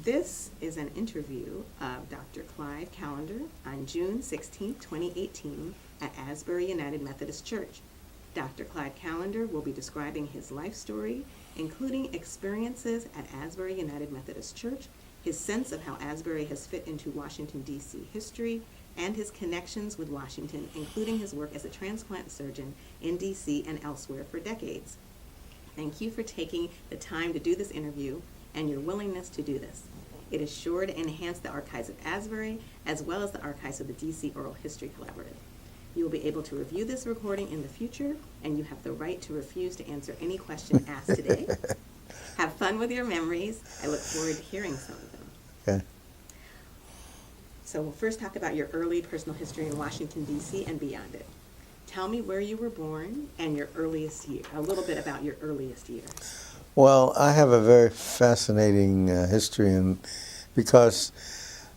This is an interview of Dr. Clive Callender on June 16, 2018 at Asbury United Methodist Church. Dr. Clive Callender will be describing his life story, including experiences at Asbury United Methodist Church, his sense of how Asbury has fit into Washington, D.C. history, and his connections with Washington, including his work as a transplant surgeon in D.C. and elsewhere for decades. Thank you for taking the time to do this interview and your willingness to do this. It is sure to enhance the archives of Asbury as well as the archives of the D.C. Oral History Collaborative. You will be able to review this recording in the future, and you have the right to refuse to answer any question asked today. Have fun with your memories. I look forward to hearing some of them. Okay. So we'll first talk about your early personal history in Washington, D.C. and beyond it. Tell me where you were born and your earliest year, a little bit about your earliest years. Well, I have a very fascinating history, and because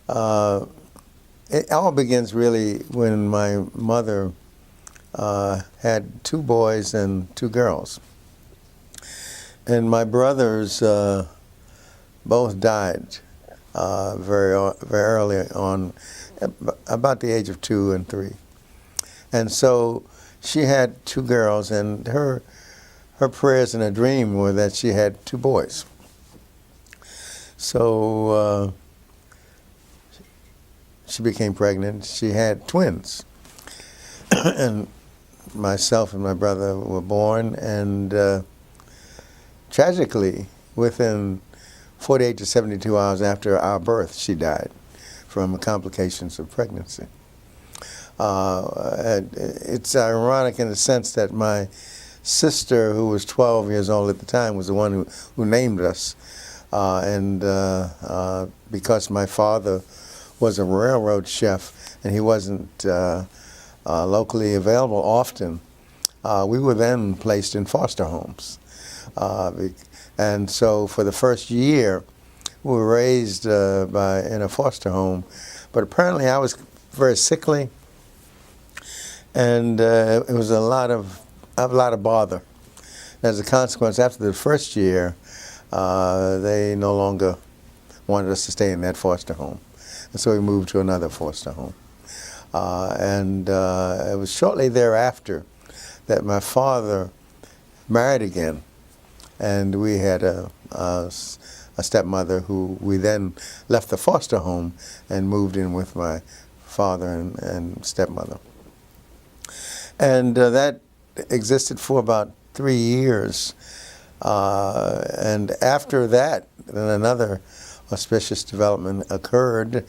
it all begins really when my mother had two boys and two girls. And my brothers both died very early on, about the age of 2 and 3. And so she had two girls, and her prayers and her dream were that she had two boys. So she became pregnant. She had twins. And myself and my brother were born, and tragically, within 48 to 72 hours after our birth, she died from complications of pregnancy. It's ironic in the sense that my sister, who was 12 years old at the time, was the one who named us. Because my father was a railroad chef and he wasn't locally available often, we were then placed in foster homes. And so for the first year, we were raised in a foster home. But apparently I was very sickly, and it was a lot of bother. As a consequence, after the first year, they no longer wanted us to stay in that foster home. And so we moved to another foster home. It was shortly thereafter that my father married again. And we had a stepmother who we then left the foster home and moved in with my father and stepmother. And that existed for about 3 years. And after that, then another auspicious development occurred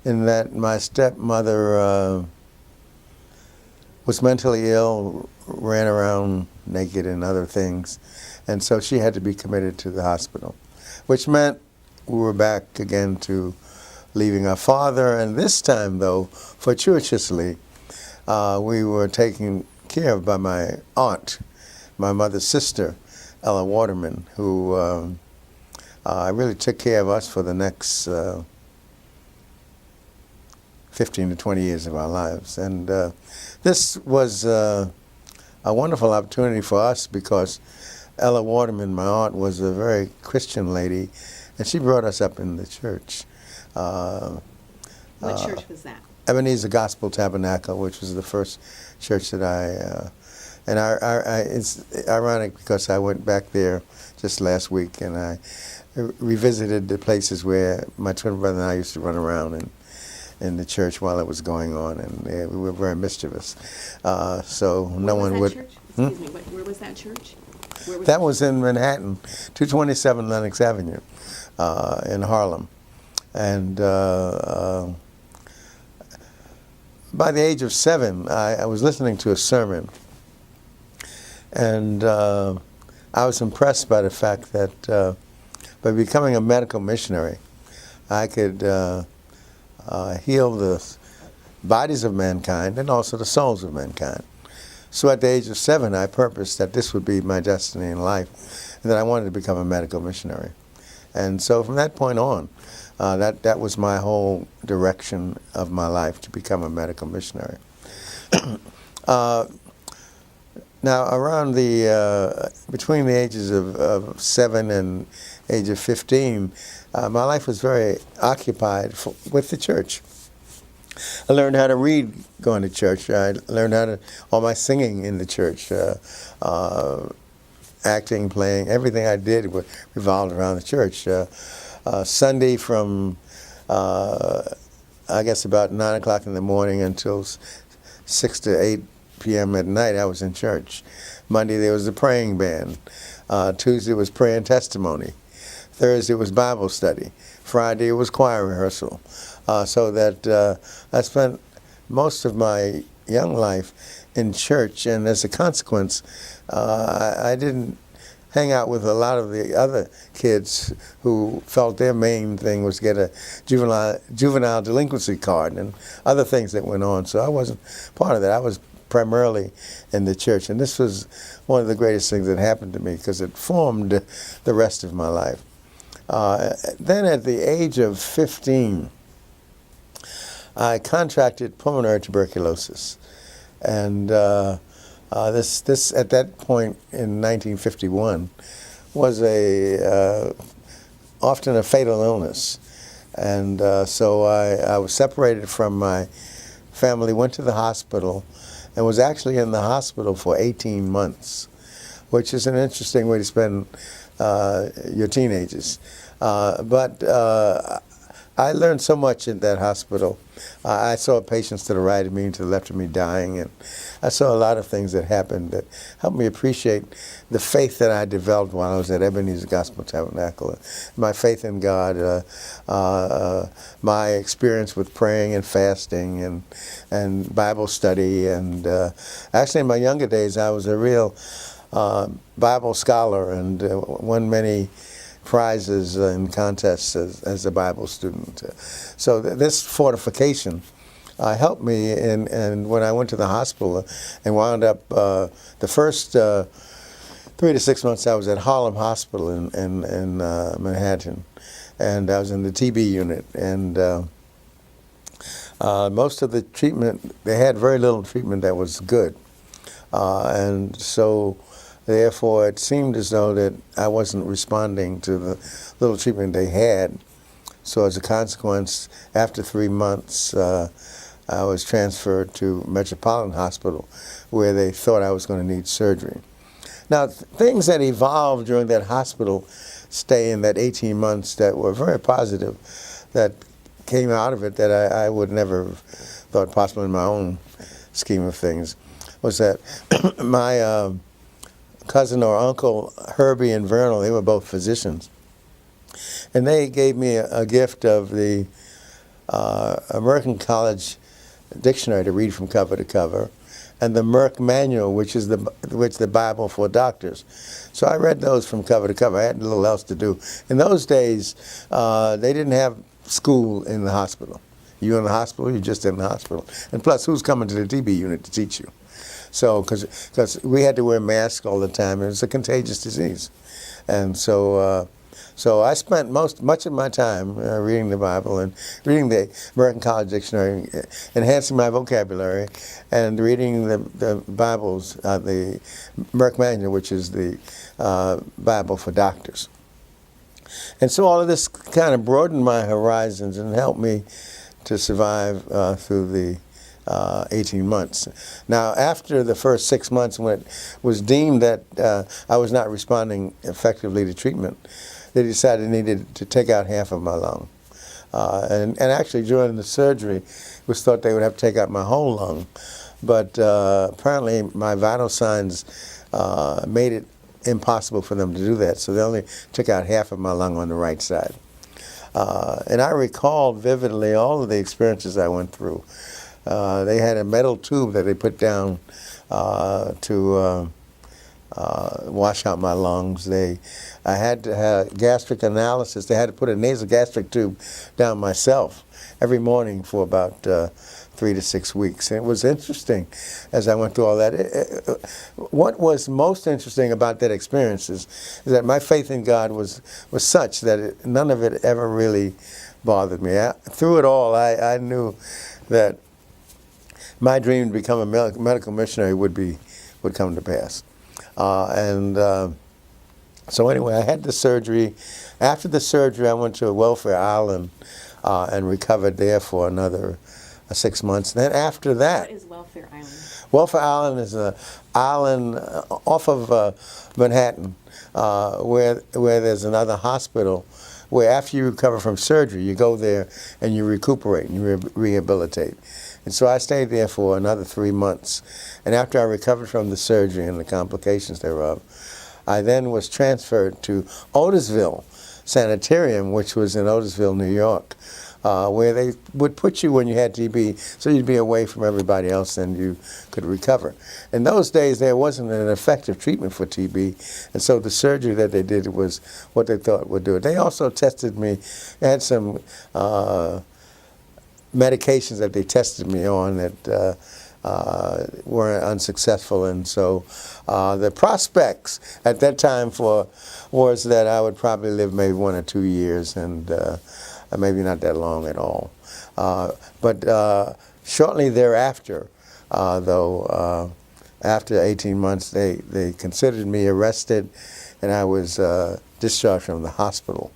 in that my stepmother was mentally ill, ran around naked and other things. And so she had to be committed to the hospital, which meant we were back again to leaving our father. And this time, though, fortuitously, we were taken care of by my aunt, my mother's sister, Ella Waterman, who really took care of us for the next 15 to 20 years of our lives. And this was a wonderful opportunity for us because Ella Waterman, my aunt, was a very Christian lady, and she brought us up in the church. What church was that? Ebenezer Gospel Tabernacle, which was the first church that it's ironic because I went back there just last week, and I revisited the places where my twin brother and I used to run around in the church while it was going on, and we were very mischievous. So no one would. Church? Excuse me. Where was that church? That was in Manhattan, 227 Lenox Avenue, in Harlem. And by the age of 7, I was listening to a sermon, and I was impressed by the fact that by becoming a medical missionary, I could heal the bodies of mankind and also the souls of mankind. So at the age of 7, I purposed that this would be my destiny in life, and that I wanted to become a medical missionary. And so from that point on, that was my whole direction of my life, to become a medical missionary. Now, around between the ages of 7 and age of 15, my life was very occupied with the church. I learned how to read going to church. I learned all my singing in the church, acting, playing, everything I did revolved around the church. Sunday from, I guess, about 9 o'clock in the morning until 6 to 8 p.m. at night, I was in church. Monday, there was the praying band. Tuesday was prayer and testimony. Thursday was Bible study. Friday was choir rehearsal. So that I spent most of my young life in church, and as a consequence, I didn't hang out with a lot of the other kids who felt their main thing was get a juvenile delinquency card and other things that went on. So I wasn't part of that. I was primarily in the church, and this was one of the greatest things that happened to me because it formed the rest of my life. Then at the age of 15, I contracted pulmonary tuberculosis, and this at that point in 1951 was often a fatal illness, and so I was separated from my family, went to the hospital, and was actually in the hospital for 18 months, which is an interesting way to spend your teenagers. But I learned so much in that hospital. I saw patients to the right of me and to the left of me dying, and I saw a lot of things that happened that helped me appreciate the faith that I developed while I was at Ebenezer Gospel Tabernacle. My faith in God, my experience with praying and fasting and Bible study, and actually in my younger days I was a real Bible scholar and won many prizes and contests as a Bible student. So this fortification helped me, and when I went to the hospital and wound up the first 3 to 6 months I was at Harlem Hospital in Manhattan, and I was in the TB unit, and most of the treatment, they had very little treatment that was good, and so therefore, it seemed as though that I wasn't responding to the little treatment they had. So as a consequence, after 3 months, I was transferred to Metropolitan Hospital, where they thought I was going to need surgery. Now, things that evolved during that hospital stay in that 18 months that were very positive, that came out of it that I would never have thought possible in my own scheme of things, was that my cousin or uncle Herbie and Vernal, they were both physicians, and they gave me a gift of the American College Dictionary to read from cover to cover, and the Merck Manual, which is the Bible for doctors. So I read those from cover to cover. I had little else to do. In those days, they didn't have school in the hospital. You're in the hospital, you're just in the hospital. And plus, who's coming to the TB unit to teach you? So, because we had to wear masks all the time, it was a contagious disease, and so I spent much of my time reading the Bible and reading the American College Dictionary, enhancing my vocabulary, and reading the Bibles, the Merck Manual, which is the Bible for doctors. And so all of this kind of broadened my horizons and helped me to survive through the 18 months. Now, after the first 6 months, when it was deemed that I was not responding effectively to treatment, they decided they needed to take out half of my lung. And actually, during the surgery, it was thought they would have to take out my whole lung. But apparently, my vital signs made it impossible for them to do that. So they only took out half of my lung on the right side. And I recalled vividly all of the experiences I went through. They had a metal tube that they put down to wash out my lungs. I had to have gastric analysis. They had to put a nasogastric tube down myself every morning for about 3 to 6 weeks. And it was interesting as I went through all that. What was most interesting about that experience is that my faith in God was such that none of it ever really bothered me. Through it all, I knew that my dream to become a medical missionary would be would come to pass. So anyway, I had the surgery. After the surgery, I went to a welfare island and recovered there for another 6 months. Then after that, What is Welfare Island? Welfare Island is an island off of Manhattan where there's another hospital where after you recover from surgery, you go there and you recuperate and you rehabilitate. And so I stayed there for another 3 months. And after I recovered from the surgery and the complications thereof, I then was transferred to Otisville Sanitarium, which was in Otisville, New York, where they would put you when you had TB, so you'd be away from everybody else and you could recover. In those days, there wasn't an effective treatment for TB, and so the surgery that they did was what they thought would do it. They also tested me. They had some medications that they tested me on that were unsuccessful, and so the prospects at that time was that I would probably live maybe 1 or 2 years, and maybe not that long at all. But shortly thereafter, though, after 18 months, they considered me arrested, and I was discharged from the hospital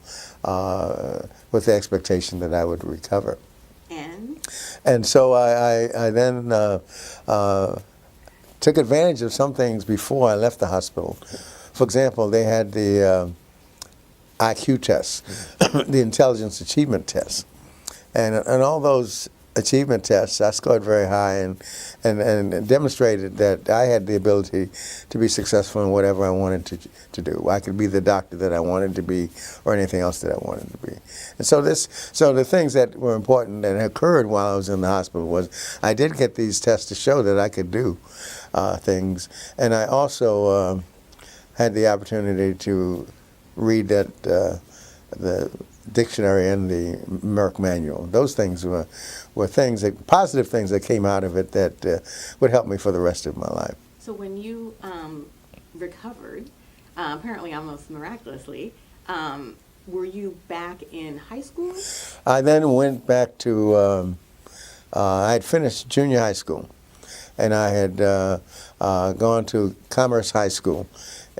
with the expectation that I would recover. And so I then took advantage of some things before I left the hospital. For example, they had the IQ test, the Intelligence Achievement Test. And all those achievement tests, I scored very high and demonstrated that I had the ability to be successful in whatever I wanted to do. I could be the doctor that I wanted to be or anything else that I wanted to be. And so the things that were important that occurred while I was in the hospital was I did get these tests to show that I could do things. And I also had the opportunity to read the dictionary and the Merck manual. Those things were things that, positive things that came out of it that would help me for the rest of my life. So when you recovered, apparently almost miraculously, were you back in high school? I then went back to, I had finished junior high school, and I had gone to Commerce High School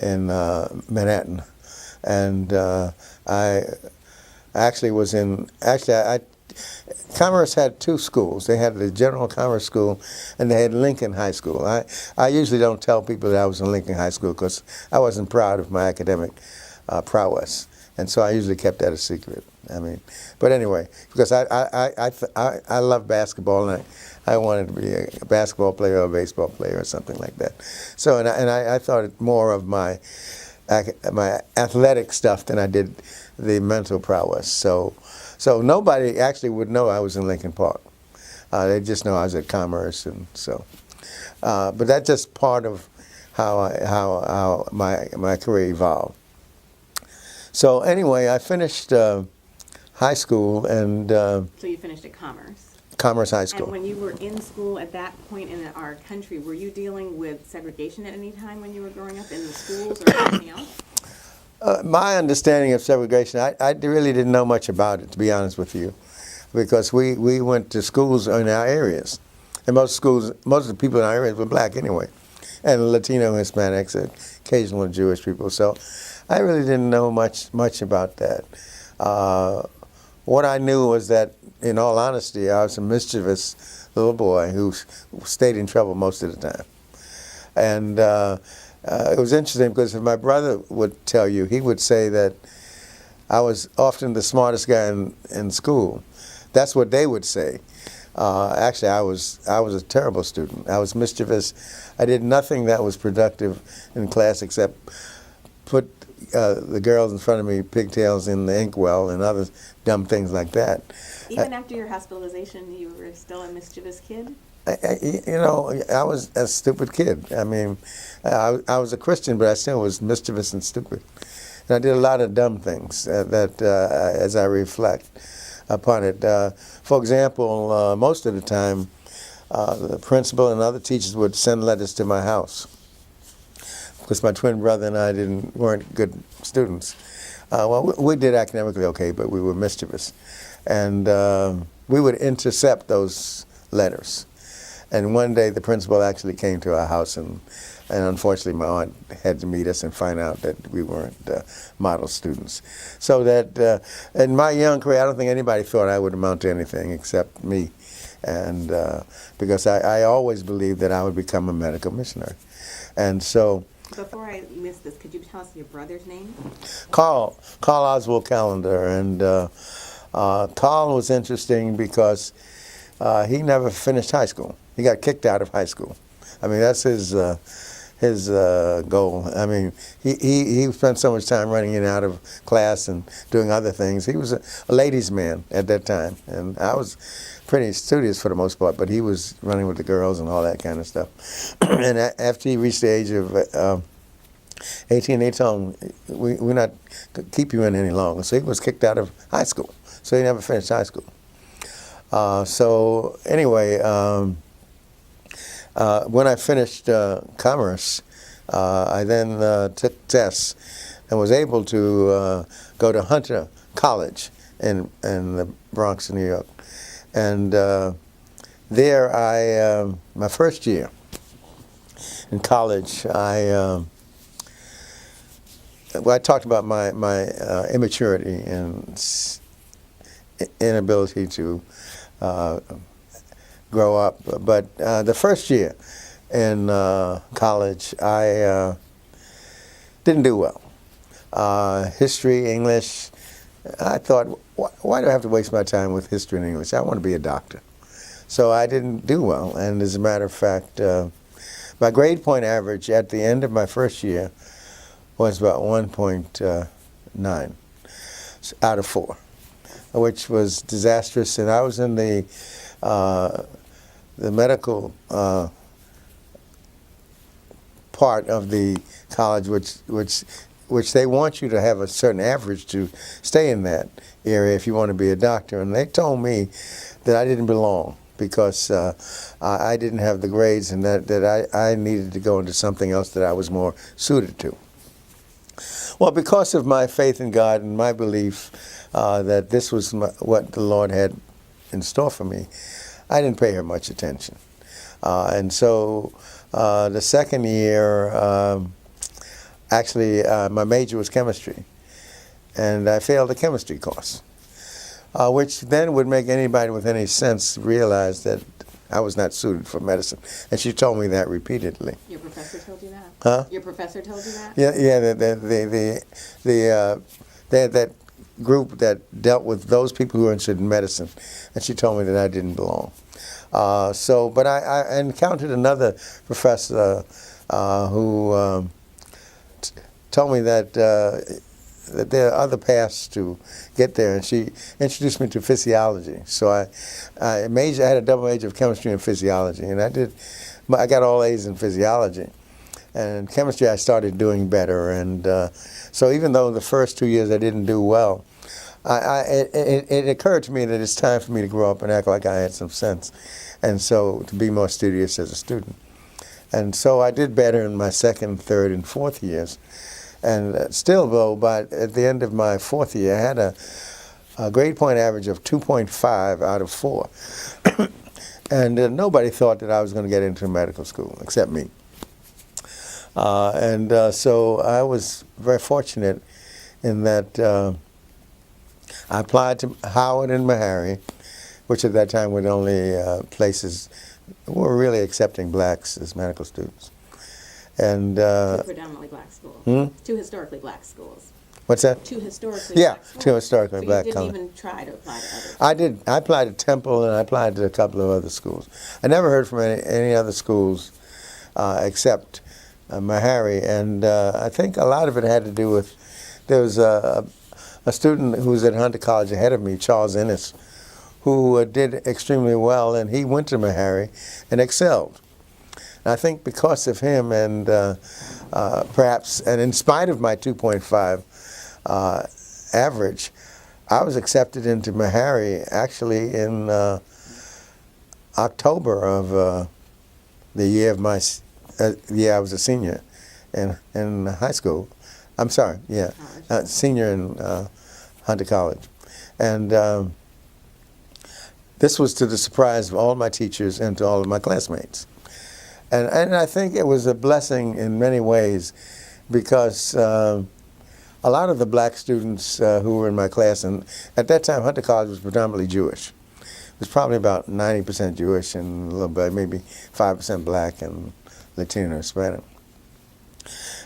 in Manhattan. And I actually was Commerce had two schools. They had the General Commerce School, and they had Lincoln High School. I usually don't tell people that I was in Lincoln High School because I wasn't proud of my academic prowess, and so I usually kept that a secret. I mean, but anyway, because I love basketball, and I wanted to be a basketball player or a baseball player or something like that. So, and I thought it more of my athletic stuff than I did the mental prowess. So nobody actually would know I was in Lincoln Park. They just know I was at Commerce, and so. But that's just part of how my career evolved. So anyway, I finished high school, and So you finished at Commerce. Commerce High School. And when you were in school at that point in our country, were you dealing with segregation at any time when you were growing up in the schools or anything else? My understanding of segregation, I really didn't know much about it, to be honest with you, because we went to schools in our areas, and most of the people in our areas were black anyway, and Latino, Hispanics, and occasional Jewish people. So I really didn't know much about that. What I knew was that, in all honesty, I was a mischievous little boy who stayed in trouble most of the time. And it was interesting because if my brother would tell you, he would say that I was often the smartest guy in school. That's what they would say. Actually, I was a terrible student. I was mischievous. I did nothing that was productive in class except put the girls in front of me pigtails in the inkwell and other dumb things like that. Even after your hospitalization, you were still a mischievous kid? I was a stupid kid. I mean, I was a Christian, but I still was mischievous and stupid. And I did a lot of dumb things as I reflect upon it. For example, most of the time, the principal and other teachers would send letters to my house because my twin brother and I weren't good students. Well, we did academically okay, but we were mischievous. And we would intercept those letters. And one day the principal actually came to our house, and unfortunately my aunt had to meet us and find out that we weren't model students. So that in my young career, I don't think anybody thought I would amount to anything except me. And because I always believed that I would become a medical missionary. And so... Before I miss this, could you tell us your brother's name? Carl Oswald Callender. And Carl was interesting because he never finished high school. He got kicked out of high school. I mean, that's his goal. I mean, he spent so much time running in and out of class and doing other things. He was a ladies' man at that time, and I was pretty studious for the most part, but he was running with the girls and all that kind of stuff. And after he reached the age of 18, they told him, we're not going to keep you in any longer. So he was kicked out of high school. So he never finished high school. So anyway, when I finished commerce, I then took tests and was able to go to Hunter College in the Bronx, New York. And there my first year in college, I talked about my immaturity and inability to grow up. But the first year in college, I didn't do well. History, English, I thought, why do I have to waste my time with history and English? I want to be a doctor. So I didn't do well. And as a matter of fact, my grade point average at the end of my first year was about 1.9 out of 4, which was disastrous. And I was in the medical part of the college, which they want you to have a certain average to stay in that area if you want to be a doctor. And they told me that I didn't belong because I didn't have the grades, and that I needed to go into something else that I was more suited to. Well, because of my faith in God and my belief that this was what the Lord had in store for me, I didn't pay her much attention. And so the second year, actually, my major was chemistry, and I failed the chemistry course, which then would make anybody with any sense realize that I was not suited for medicine. And she told me that repeatedly. Your professor told you that? Huh? Your professor told you that? Yeah. They had that group that dealt with those people who were interested in medicine, and she told me that I didn't belong. But I encountered another professor who told me that there are other paths to get there, and she introduced me to physiology. So I had a double major of chemistry and physiology, and I got all A's in physiology. And in chemistry, I started doing better, and so even though the first 2 years I didn't do well, it occurred to me that it's time for me to grow up and act like I had some sense, and so to be more studious as a student. And so I did better in my second, third, and fourth years. And still, though, at the end of my fourth year, I had a grade point average of 2.5 out of 4. And nobody thought that I was going to get into medical school except me. So I was very fortunate in that I applied to Howard and Meharry, which at that time were the only places who were really accepting blacks as medical students. And Two predominantly black schools. Two historically black schools. What's that? Two historically Yeah, black schools. two historically So black you colleges. didn't even try to apply to others. I did. I applied to Temple, and I applied to a couple of other schools. I never heard from any other schools except Meharry, and I think a lot of it had to do with, there was a student who was at Hunter College ahead of me, Charles Ennis, who did extremely well, and he went to Meharry and excelled. And I think because of him, and perhaps, and in spite of my 2.5 average, I was accepted into Meharry actually in October of the year of my year I was a senior in high school. I'm sorry, yeah, senior in Hunter College, and This was to the surprise of all my teachers and to all of my classmates. And I think it was a blessing in many ways because a lot of the black students who were in my class, and at that time Hunter College was predominantly Jewish. It was probably about 90% Jewish and a little bit, maybe 5% black and Latino or Hispanic.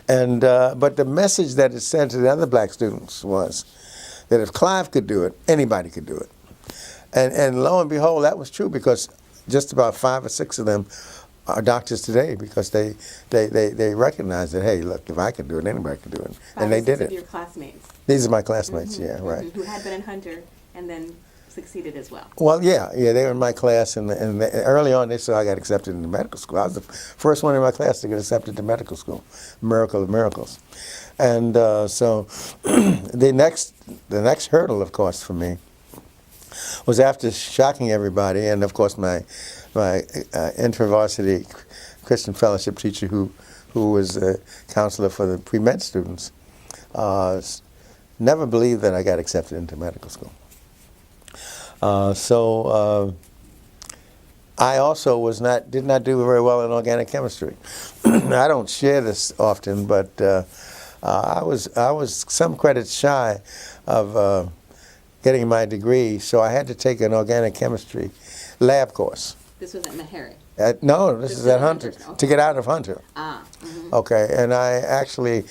And but the message that it sent to the other black students was that if Clive could do it, anybody could do it. And lo and behold, that was true because just about 5 or 6 of them are doctors today because they recognize that, hey, look, if I can do it, anybody can do it. And they did it. 5 or 6 of your classmates. These are my classmates, yeah, right. Who had been in Hunter and then succeeded as well. Well, yeah, they were in my class, and early on they saw I got accepted into medical school. I was the first one in my class to get accepted to medical school, miracle of miracles. And so the next hurdle, of course, for me was after shocking everybody, and of course my inter-varsity Christian fellowship teacher who was a counselor for the pre-med students never believed that I got accepted into medical school. So I also did not do very well in organic chemistry. I don't share this often, but I was some credits shy of getting my degree, so I had to take an organic chemistry lab course. This was at Meharry? No, this is at Hunter, Okay. to get out of Hunter. Ah. Mm-hmm. Okay, and I actually,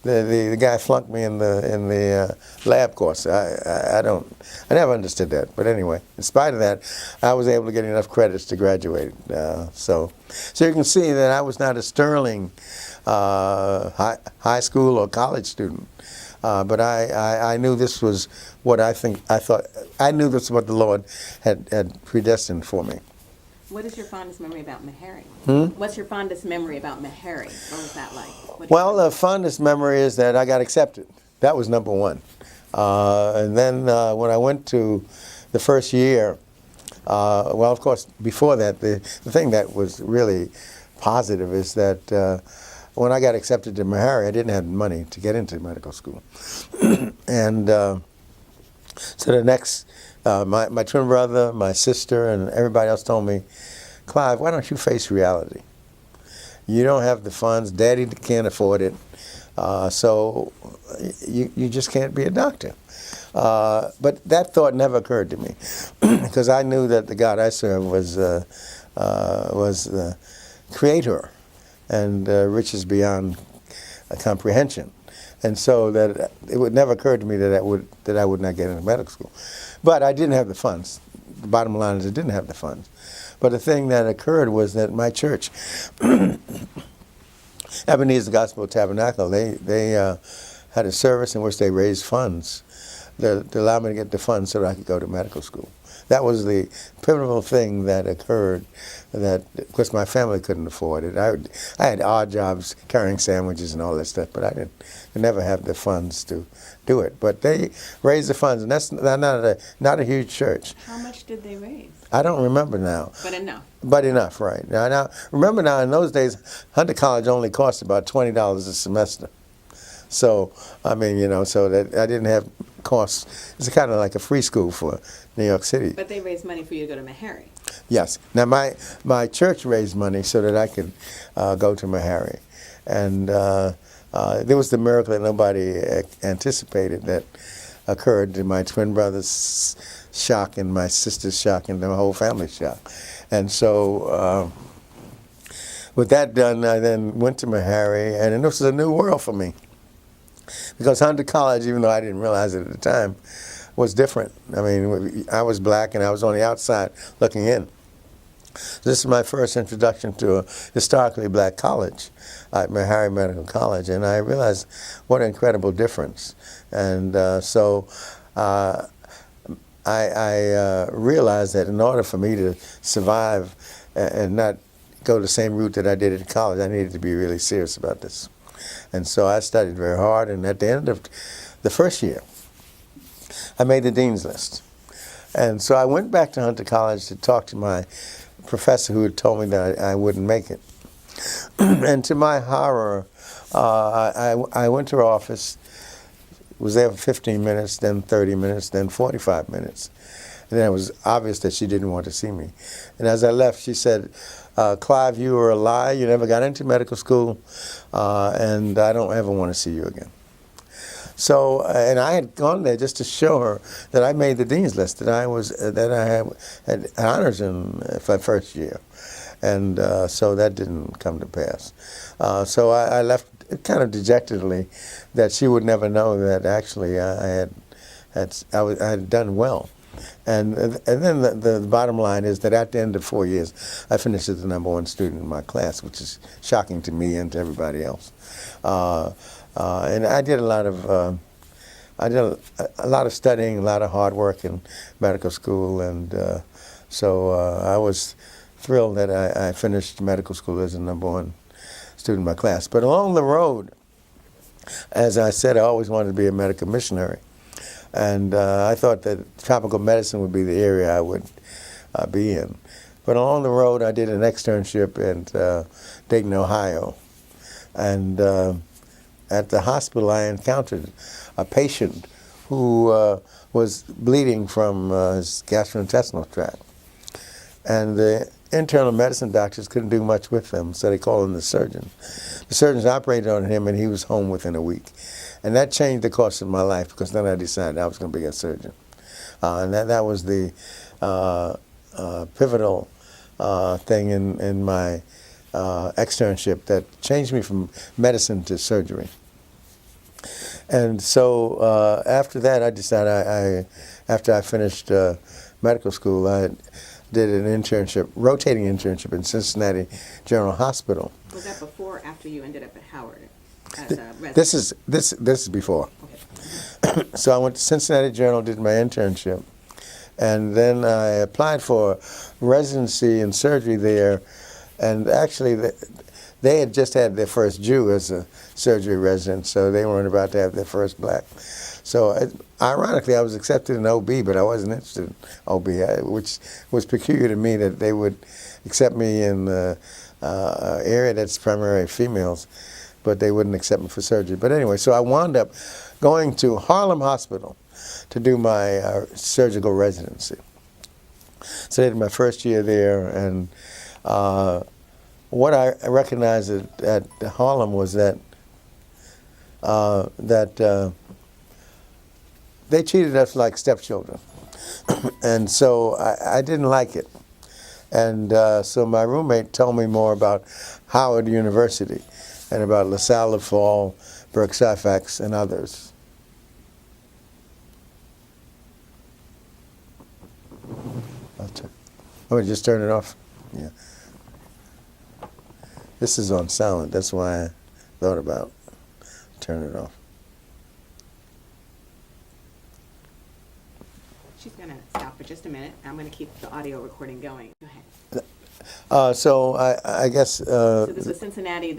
the guy flunked me in the lab course. I never understood that, but anyway, in spite of that, I was able to get enough credits to graduate. So you can see that I was not a sterling high school or college student, but I knew this was what I knew this was what the Lord had predestined for me. What is your fondest memory about Meharry? What's your fondest memory about Meharry? What was that like? Well, the fondest memory is that I got accepted. That was number one. And then when I went to the first year, well, of course, before that, the thing that was really positive is that when I got accepted to Meharry, I didn't have money to get into medical school. And so the next, my twin brother, my sister, and everybody else told me, Clive, why don't you face reality? You don't have the funds, Daddy can't afford it, so you just can't be a doctor. But that thought never occurred to me, because I knew that the God I served was the creator and riches beyond comprehension. And so that it would never occur to me that I would not get into medical school. But I didn't have the funds. The bottom line is I didn't have the funds. But the thing that occurred was that my church, Ebenezer Gospel Tabernacle, they had a service in which they raised funds to allow me to get the funds so that I could go to medical school. That was the pivotal thing that occurred that, of course, my family couldn't afford it. I had odd jobs carrying sandwiches and all that stuff, but I never have the funds to do it. But they raised the funds, and that's not a huge church. How much did they raise? I don't remember now. But enough. But enough, right. Now, remember now, in those days, Hunter College only cost about $20 a semester. So, I mean, so that I didn't have costs. It's kind of like a free school for New York City. But they raised money for you to go to Meharry. Yes. Now, my church raised money so that I could go to Meharry. And there was the miracle that nobody anticipated that occurred to my twin brother's shock and my sister's shock and the whole family's shock. And so with that done, I then went to Meharry, and this was a new world for me. Because Hunter College, even though I didn't realize it at the time, was different. I mean, I was black and I was on the outside looking in. This is my first introduction to a historically black college at Meharry Medical College, and I realized what an incredible difference. And so I realized that in order for me to survive and not go the same route that I did at college, I needed to be really serious about this. And so I studied very hard, and at the end of the first year, I made the dean's list. And so I went back to Hunter College to talk to my professor who had told me that I wouldn't make it. And to my horror, I went to her office, was there for 15 minutes, then 30 minutes, then 45 minutes. And then it was obvious that she didn't want to see me. And as I left, she said, Clive, you were a liar. You never got into medical school, and I don't ever want to see you again. So, and I had gone there just to show her that I made the dean's list, that I had honors in my first year, and so that didn't come to pass. So I left kind of dejectedly, that she would never know that actually I had done well. And then the bottom line is that at the end of 4 years, I finished as the #1 student in my class, which is shocking to me and to everybody else. And I did a lot of studying, a lot of hard work in medical school, and so I was thrilled that I finished medical school as the #1 student in my class. But along the road, as I said, I always wanted to be a medical missionary. And I thought that tropical medicine would be the area I would be in. But along the road, I did an externship in Dayton, Ohio. And at the hospital, I encountered a patient who was bleeding from his gastrointestinal tract. And the internal medicine doctors couldn't do much with him, so they called in the surgeon. The surgeons operated on him, and he was home within a week. And that changed the course of my life, because then I decided I was going to be a surgeon. And that was the pivotal thing in my externship that changed me from medicine to surgery. And so after that, I decided after I finished medical school, I did an internship, rotating internship in Cincinnati General Hospital. Was that before or after you ended up at Howard as a resident? This is before. Okay. So I went to Cincinnati General, did my internship, and then I applied for residency in surgery there, and actually they had just had their first Jew as a surgery resident, so they weren't about to have their first black. So ironically, I was accepted in OB, but I wasn't interested in OB, which was peculiar to me that they would accept me in the area that's primarily females, but they wouldn't accept me for surgery. But anyway, so I wound up going to Harlem Hospital to do my surgical residency. So I did my first year there, and what I recognized at Harlem was that they treated us like stepchildren, and so I didn't like it. And so my roommate told me more about Howard University and about LaSalle Fall, Burke-Syphax, and others. Let me just turn it off. Yeah. This is on silent. That's why I thought about turning it off. She's going to stop for just a minute. I'm going to keep the audio recording going. Go ahead. So I guess... so this was Cincinnati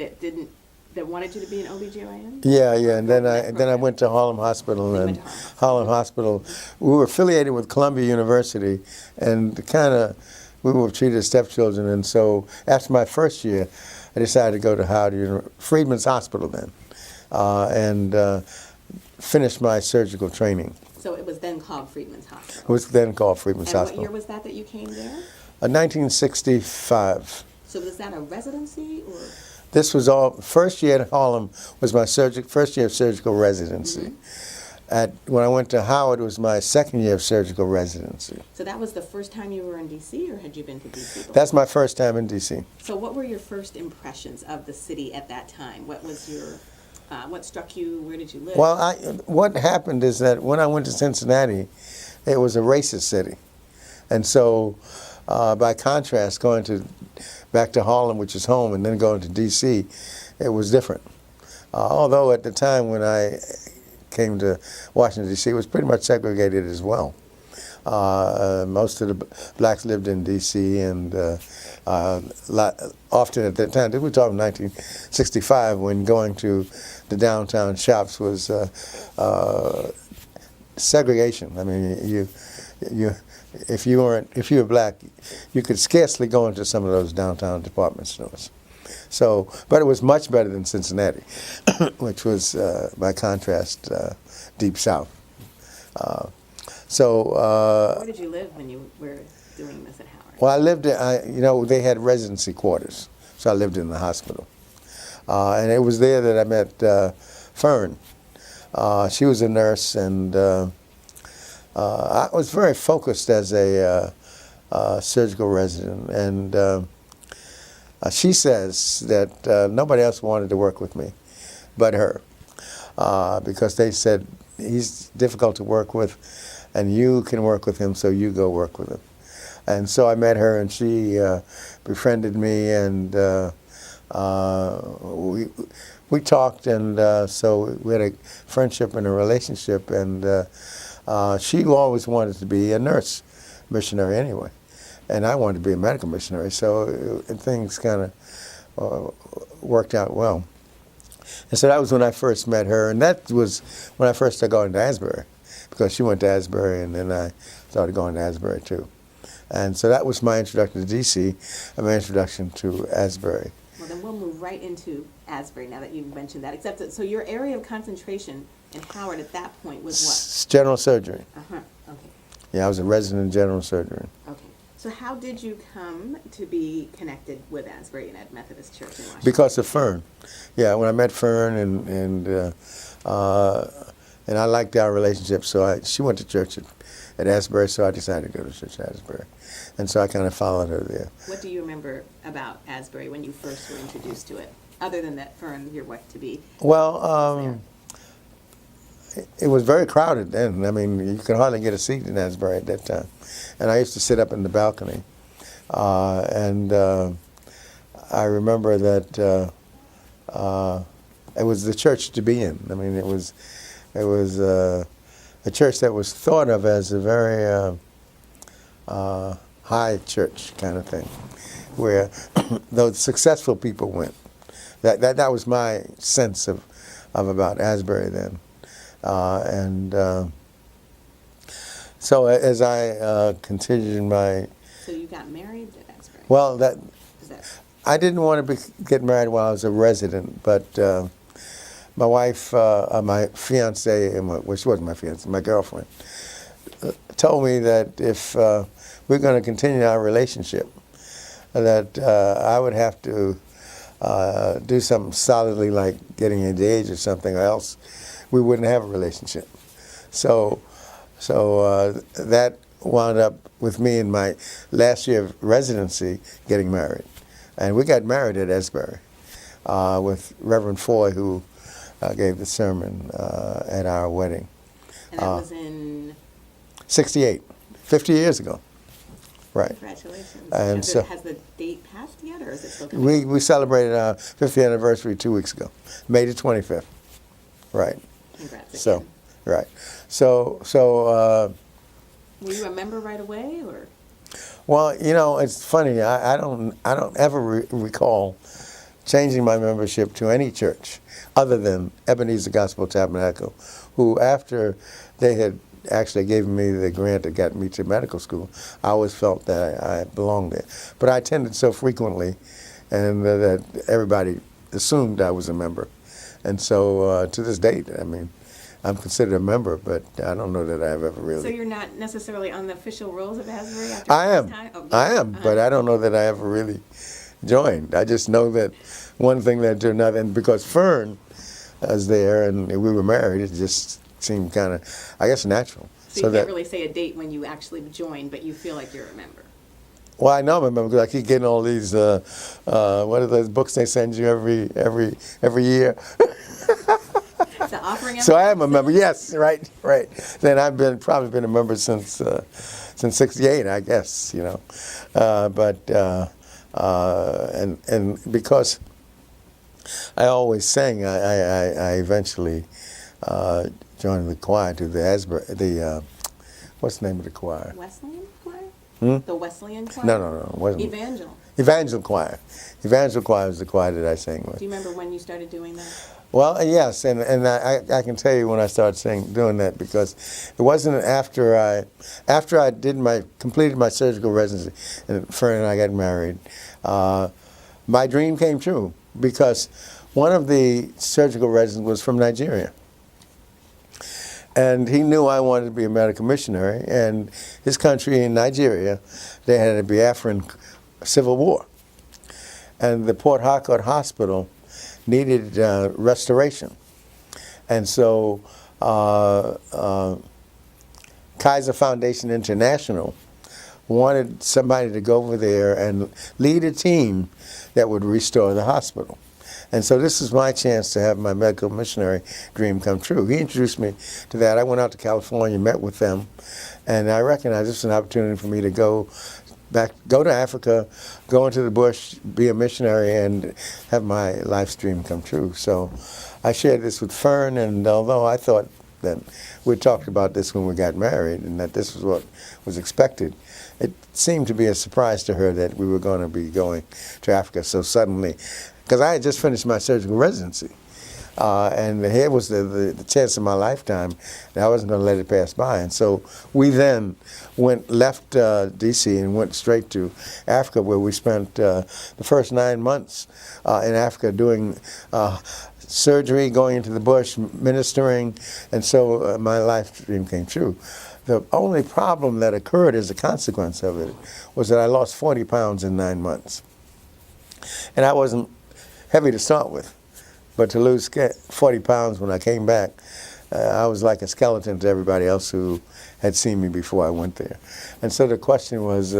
that wanted you to be an OBGYN? Yeah, and then I went to Harlem Hospital, and Harlem Hospital, we were affiliated with Columbia University, and we were treated as stepchildren, and so after my first year, I decided to go to Howard Freedman's Hospital then, and finish my surgical training. So it was then called Freedman's Hospital? It was then called Freedman's Hospital. And what year was that you came there? 1965. So was that a residency, or? This was all, first year at Harlem was my first year of surgical residency. Mm-hmm. When I went to Howard, it was my second year of surgical residency. So that was the first time you were in D.C., or had you been to D.C. before? That's my first time in D.C. So what were your first impressions of the city at that time? What was what struck you? Where did you live? Well, what happened is that when I went to Cincinnati, it was a racist city. And so, by contrast, going back to Harlem, which is home, and then going to D.C., it was different. Although at the time when I came to Washington, D.C., it was pretty much segregated as well. Most of the blacks lived in D.C., and often at that time, we're talking 1965, when going to the downtown shops was segregation. I mean, if you were black, you could scarcely go into some of those downtown department stores. So, but it was much better than Cincinnati, which was, by contrast, deep south. So, Where did you live when you were doing this at Howard? well, I lived, they had residency quarters, so I lived in the hospital. And it was there that I met Fern. She was a nurse, and I was very focused as a surgical resident. And she says that nobody else wanted to work with me but her, because they said, he's difficult to work with, and you can work with him, so you go work with him. And so I met her, and she befriended me, and we talked, and so we had a friendship and a relationship, and she always wanted to be a nurse missionary anyway, and I wanted to be a medical missionary, so things kind of worked out well. And so that was when I first met her, and that was when I first started going to Asbury, because she went to Asbury, and then I started going to Asbury too. And so that was my introduction to D.C. and my introduction to Asbury. Well, then we'll move right into Asbury now that you've mentioned that. Except that, so your area of concentration in Howard at that point was General surgery. what? Okay. Yeah, I was a resident in general surgery. Okay. So how did you come to be connected with Asbury United Methodist Church in Washington? Because of Fern. Yeah, when I met Fern, and I liked our relationship, so she went to church at Asbury, so I decided to go to church at Asbury. And so I kind of followed her there. What do you remember about Asbury when you first were introduced to it, other than that Fern, your wife-to-be? Well, it was very crowded then. I mean, you could hardly get a seat in Asbury at that time. And I used to sit up in the balcony. And I remember that it was the church to be in. I mean, it was a church that was thought of as a very high church kind of thing, where those successful people went. That was my sense of about Asbury then. So as I continued in my... So you got married at Asbury? Well, Is that... I didn't want to get married while I was a resident, but my wife, my fiance, well, she wasn't my fiance, my girlfriend, told me that if we're going to continue our relationship, that I would have to do something solidly like getting engaged or something, or else we wouldn't have a relationship. So that wound up with me in my last year of residency getting married. And we got married at Asbury with Reverend Foy, who gave the sermon at our wedding. And that was in... 68, 50 years ago. Right. Congratulations. And Has the date passed yet, or is it still coming? We celebrated our 50th anniversary 2 weeks ago, May the 25th. Right. Congrats So, again. right. So. Were you a member right away, or? Well, you know, it's funny. I don't ever recall changing my membership to any church other than Ebenezer Gospel Tabernacle, who after they had actually gave me the grant that got me to medical school, I always felt that I belonged there. But I attended so frequently, and that everybody assumed I was a member. And so to this date, I mean, I'm considered a member, but I don't know that I've ever really... So you're not necessarily on the official rolls of Asbury after I am. this time? Oh, I am, but I don't know that I ever really joined. I just know that one thing led to another, and because Fern was there and we were married, it just seemed kind of, I guess, natural. So you can't really say a date when you actually joined, but you feel like you're a member. Well, I know I'm a member because I keep getting all these, what are those books they send you every year? The offering. So I am a member. Yes, right. Then I've probably been a member since '68, I guess. You know, and because I always sang, I eventually joined the choir to the Asbury. What's the name of the choir? Wesleyan choir. Hmm? The Wesleyan choir. No, it wasn't. Evangel choir. Evangel choir was the choir that I sang with. Do you remember when you started doing that? Well, yes, and I can tell you when I started doing that, because it wasn't after I completed my surgical residency and Fern and I got married. My dream came true because one of the surgical residents was from Nigeria, And he knew I wanted to be a medical missionary. And his country in Nigeria, they had a Biafran civil war. And the Port Harcourt Hospital needed restoration. And so Kaiser Foundation International wanted somebody to go over there and lead a team that would restore the hospital. And so this is my chance to have my medical missionary dream come true. He introduced me to that. I went out to California, met with them, and I recognized this was an opportunity for me to go to Africa, go into the bush, be a missionary, and have my life's dream come true. So I shared this with Fern, and although I thought that we talked about this when we got married and that this was what was expected, it seemed to be a surprise to her that we were going to be going to Africa so suddenly, because I had just finished my surgical residency. And here was the chance of my lifetime, and I wasn't going to let it pass by. And so we then left D.C. and went straight to Africa, where we spent the first 9 months in Africa doing surgery, going into the bush, ministering, and so my life dream came true. The only problem that occurred as a consequence of it was that I lost 40 pounds in 9 months. And I wasn't heavy to start with. But to lose 40 pounds when I came back, I was like a skeleton to everybody else who had seen me before I went there. And so the question was,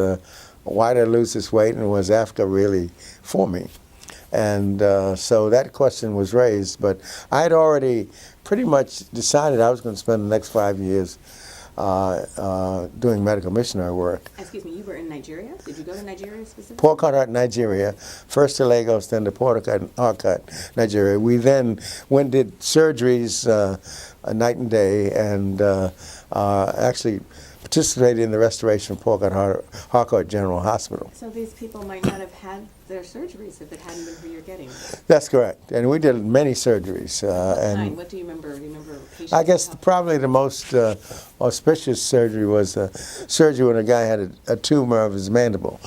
why did I lose this weight, and was Africa really for me? And so that question was raised, but I had already pretty much decided I was going to spend the next 5 years doing medical missionary work. Excuse me, you were in Nigeria? Did you go to Nigeria specifically? Port Harcourt, Nigeria. First to Lagos, then to Port Harcourt, Nigeria. We then did surgeries night and day, and actually participated in the restoration of Port Harcourt General Hospital. So these people might not have had their surgeries if it hadn't been for your getting them. That's correct. And we did many surgeries. What do you remember? Do you remember patients? I guess probably the most auspicious surgery was surgery when a guy had a tumor of his mandible.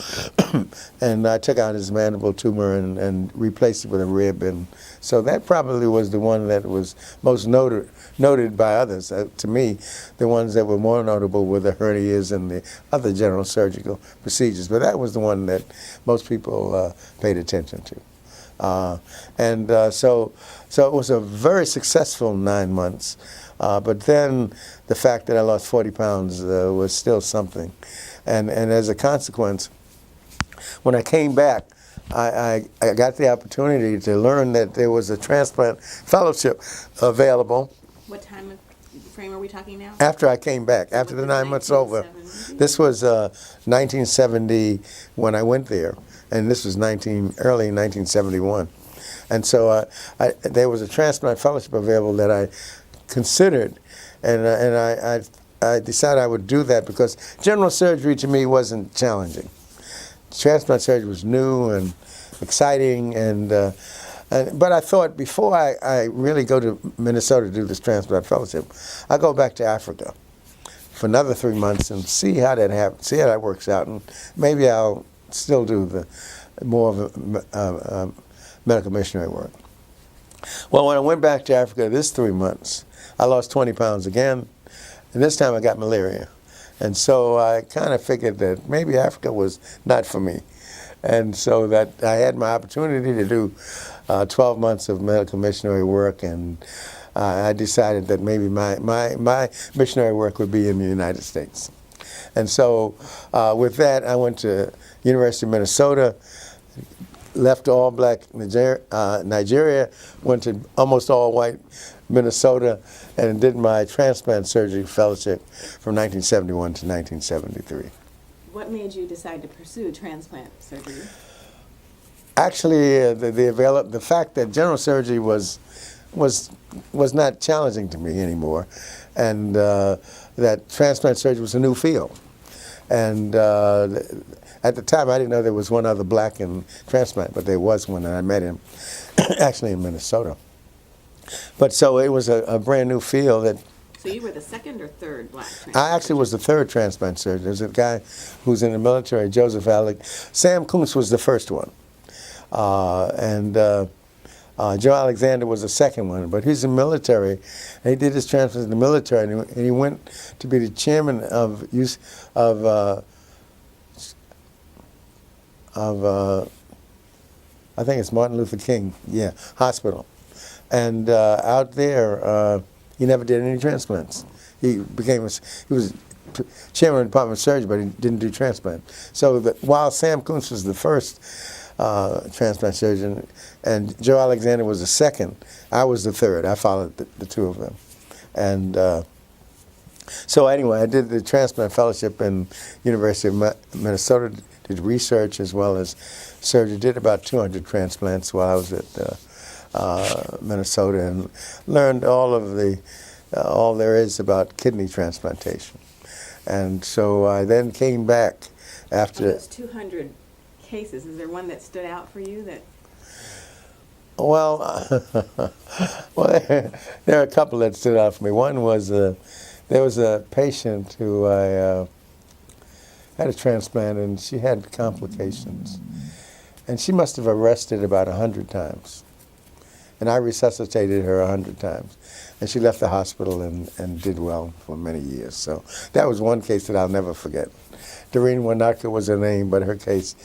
And I took out his mandible tumor and replaced it with a rib. And so that probably was the one that was most noted by others. To me, the ones that were more notable were the hernias and the other general surgical procedures. But that was the one that most people paid attention to. So it was a very successful 9 months. But then the fact that I lost 40 pounds was still something. And as a consequence, when I came back, I got the opportunity to learn that there was a transplant fellowship available. What time frame are we talking now? After I came back, after the 9 months over. This was 1970 when I went there, and this was early 1971. And so there was a transplant fellowship available that I considered, and I decided I would do that because general surgery to me wasn't challenging. Transplant surgery was new and exciting, but I thought before I really go to Minnesota to do this transplant fellowship, I'll go back to Africa for another 3 months and see how that happens, see how that works out, and maybe I'll still do more of medical missionary work. Well, when I went back to Africa this 3 months, I lost 20 pounds again, and this time I got malaria. And so I kind of figured that maybe Africa was not for me. And so that I had my opportunity to do 12 months of medical missionary work, and I decided that maybe my missionary work would be in the United States. And so with that, I went to University of Minnesota, left all black Nigeria, went to almost all white Minnesota, and did my transplant surgery fellowship from 1971 to 1973. What made you decide to pursue transplant surgery? Actually, the fact that general surgery was not challenging to me anymore, and that transplant surgery was a new field. And at the time, I didn't know there was one other black in transplant, but there was one, and I met him actually in Minnesota. But so it was a brand new field that. So you were the second or third black transplant? I actually was the third transplant surgeon. There's a guy who's in the military, Joseph Alec. Sam Kuntz was the first one. Joe Alexander was the second one, but he's in the military. And he did his transplant in the military, and he went to be the chairman of I think it's Martin Luther King, hospital. And out there, he never did any transplants. He was chairman of the Department of Surgery, but he didn't do transplant. So while Sam Kuntz was the first transplant surgeon, and Joe Alexander was the second, I was the third. I followed the two of them. And so anyway, I did the transplant fellowship in University of Minnesota, did research as well as surgery, did about 200 transplants while I was at Minnesota, and learned all there is about kidney transplantation. And so I then came back after. Of those 200 cases, is there one that stood out for you that? Well, there are a couple that stood out for me. One was there was a patient who I had a transplant, and she had complications. And she must have arrested about 100 times. And I resuscitated her 100 times. And she left the hospital and did well for many years. So that was one case that I'll never forget. Doreen Wanaka was her name, but her case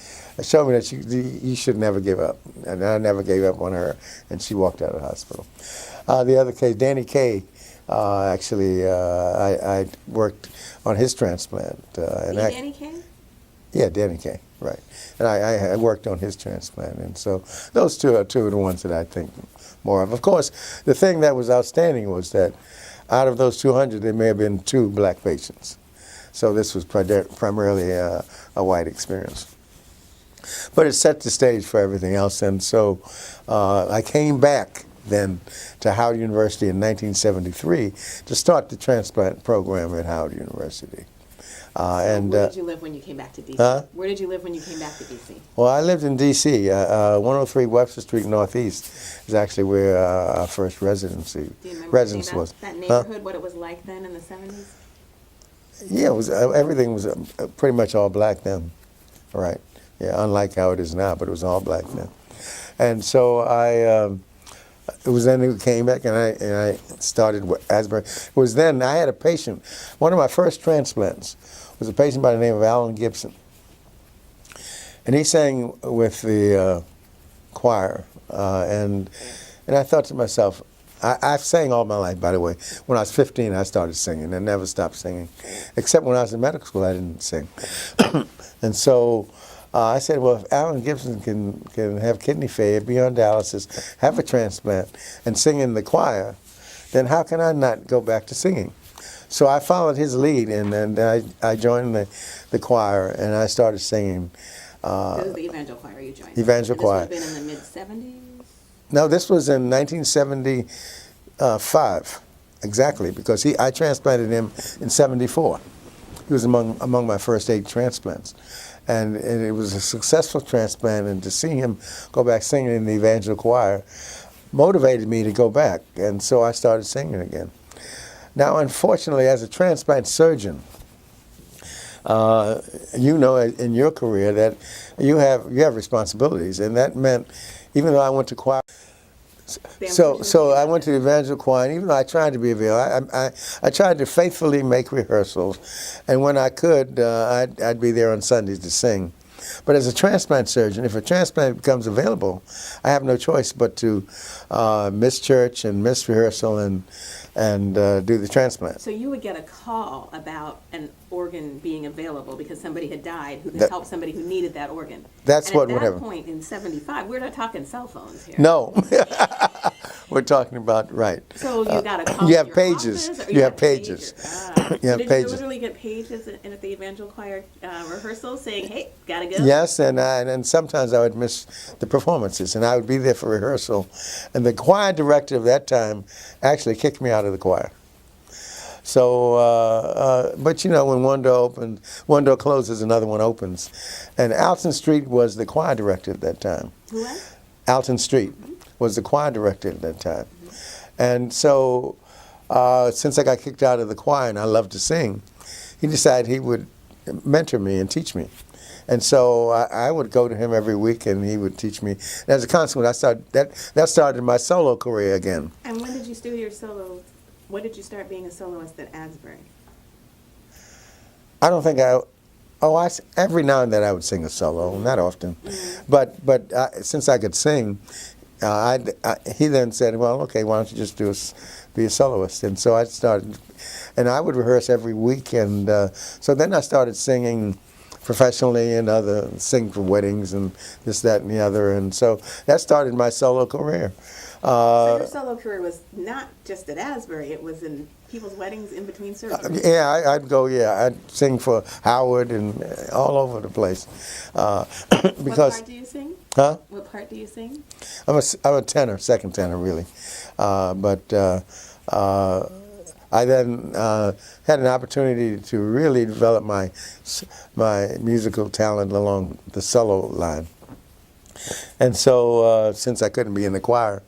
showed me that you should never give up. And I never gave up on her, and she walked out of the hospital. The other case, Danny Kaye, I worked on his transplant. Danny Kaye? Yeah, Danny Kaye, right. And I worked on his transplant. And so those two are two of the ones that I think more of. Of course, the thing that was outstanding was that out of those 200, there may have been 2 black patients. So this was primarily a white experience. But it set the stage for everything else. And so I came back then to Howard University in 1973 to start the transplant program at Howard University. Where did you live when you came back to D.C.? Where did you live when you came back to D.C.? Well, I lived in D.C. 103 Webster Street Northeast is actually where our first residence was. That neighborhood, what it was like then in the 70s? Yeah, it was. Everything was pretty much all black then, right? Yeah, unlike how it is now, but it was all black then. And so it was then who came back, and I started with Asbury. It was then I had a patient. One of my first transplants was a patient by the name of Alan Gibson, and he sang with the choir, and I thought to myself, I've sang all my life, by the way. When I was 15, I started singing and never stopped singing, except when I was in medical school, I didn't sing. And so I said, well, if Alan Gibson can have kidney failure, be on dialysis, have a transplant, and sing in the choir, then how can I not go back to singing? So I followed his lead, and I joined the choir, and I started singing. It was the Evangel Choir you joined. Evangel Choir. This would have been in the mid-'70s? No, this was in 1975, exactly, because I transplanted him in '74. He was among my first 8 transplants. And it was a successful transplant, and to see him go back singing in the Evangel Choir motivated me to go back, and so I started singing again. Now, unfortunately, as a transplant surgeon, you know in your career that you have responsibilities, and that meant even though I went to choir, so I went to the Evangel Choir, and even though I tried to be available, I tried to faithfully make rehearsals, and when I could, I'd be there on Sundays to sing. But as a transplant surgeon, if a transplant becomes available, I have no choice but to miss church and miss rehearsal and do the transplant. So you would get a call about an organ being available because somebody had died who could help somebody who needed that organ. That's what would happen. At that point in '75, we're not talking cell phones here. No. We're talking about, right. So you got a call. You have pages. You have pages. You have did pages. you literally get pages at the Evangel Choir rehearsal saying, hey, gotta go? Yes, and sometimes I would miss the performances, and I would be there for rehearsal. And the choir director of that time actually kicked me out of the choir. So, but you know, when one door closes, another one opens. And Alton Street was the choir director at that time. Who was? Alton Street was the choir director at that time. And so, since I got kicked out of the choir and I loved to sing, he decided he would mentor me and teach me. And so I would go to him every week, and he would teach me. And as a consequence, that started my solo career again. And when did you do your solo? When did you start being a soloist at Asbury? I don't think every now and then I would sing a solo, not often. Mm-hmm. But since I could sing, he then said, well, okay, why don't you just be a soloist? And so I started, and I would rehearse every week. And so then I started singing professionally and sing for weddings and this, that, and the other. And so that started my solo career. So your solo career was not just at Asbury, it was in people's weddings in between services? I'd sing for Howard and all over the place. Because, what part do you sing? Huh? What part do you sing? I'm a tenor, second tenor, really. I then had an opportunity to really develop my musical talent along the solo line. And so since I couldn't be in the choir,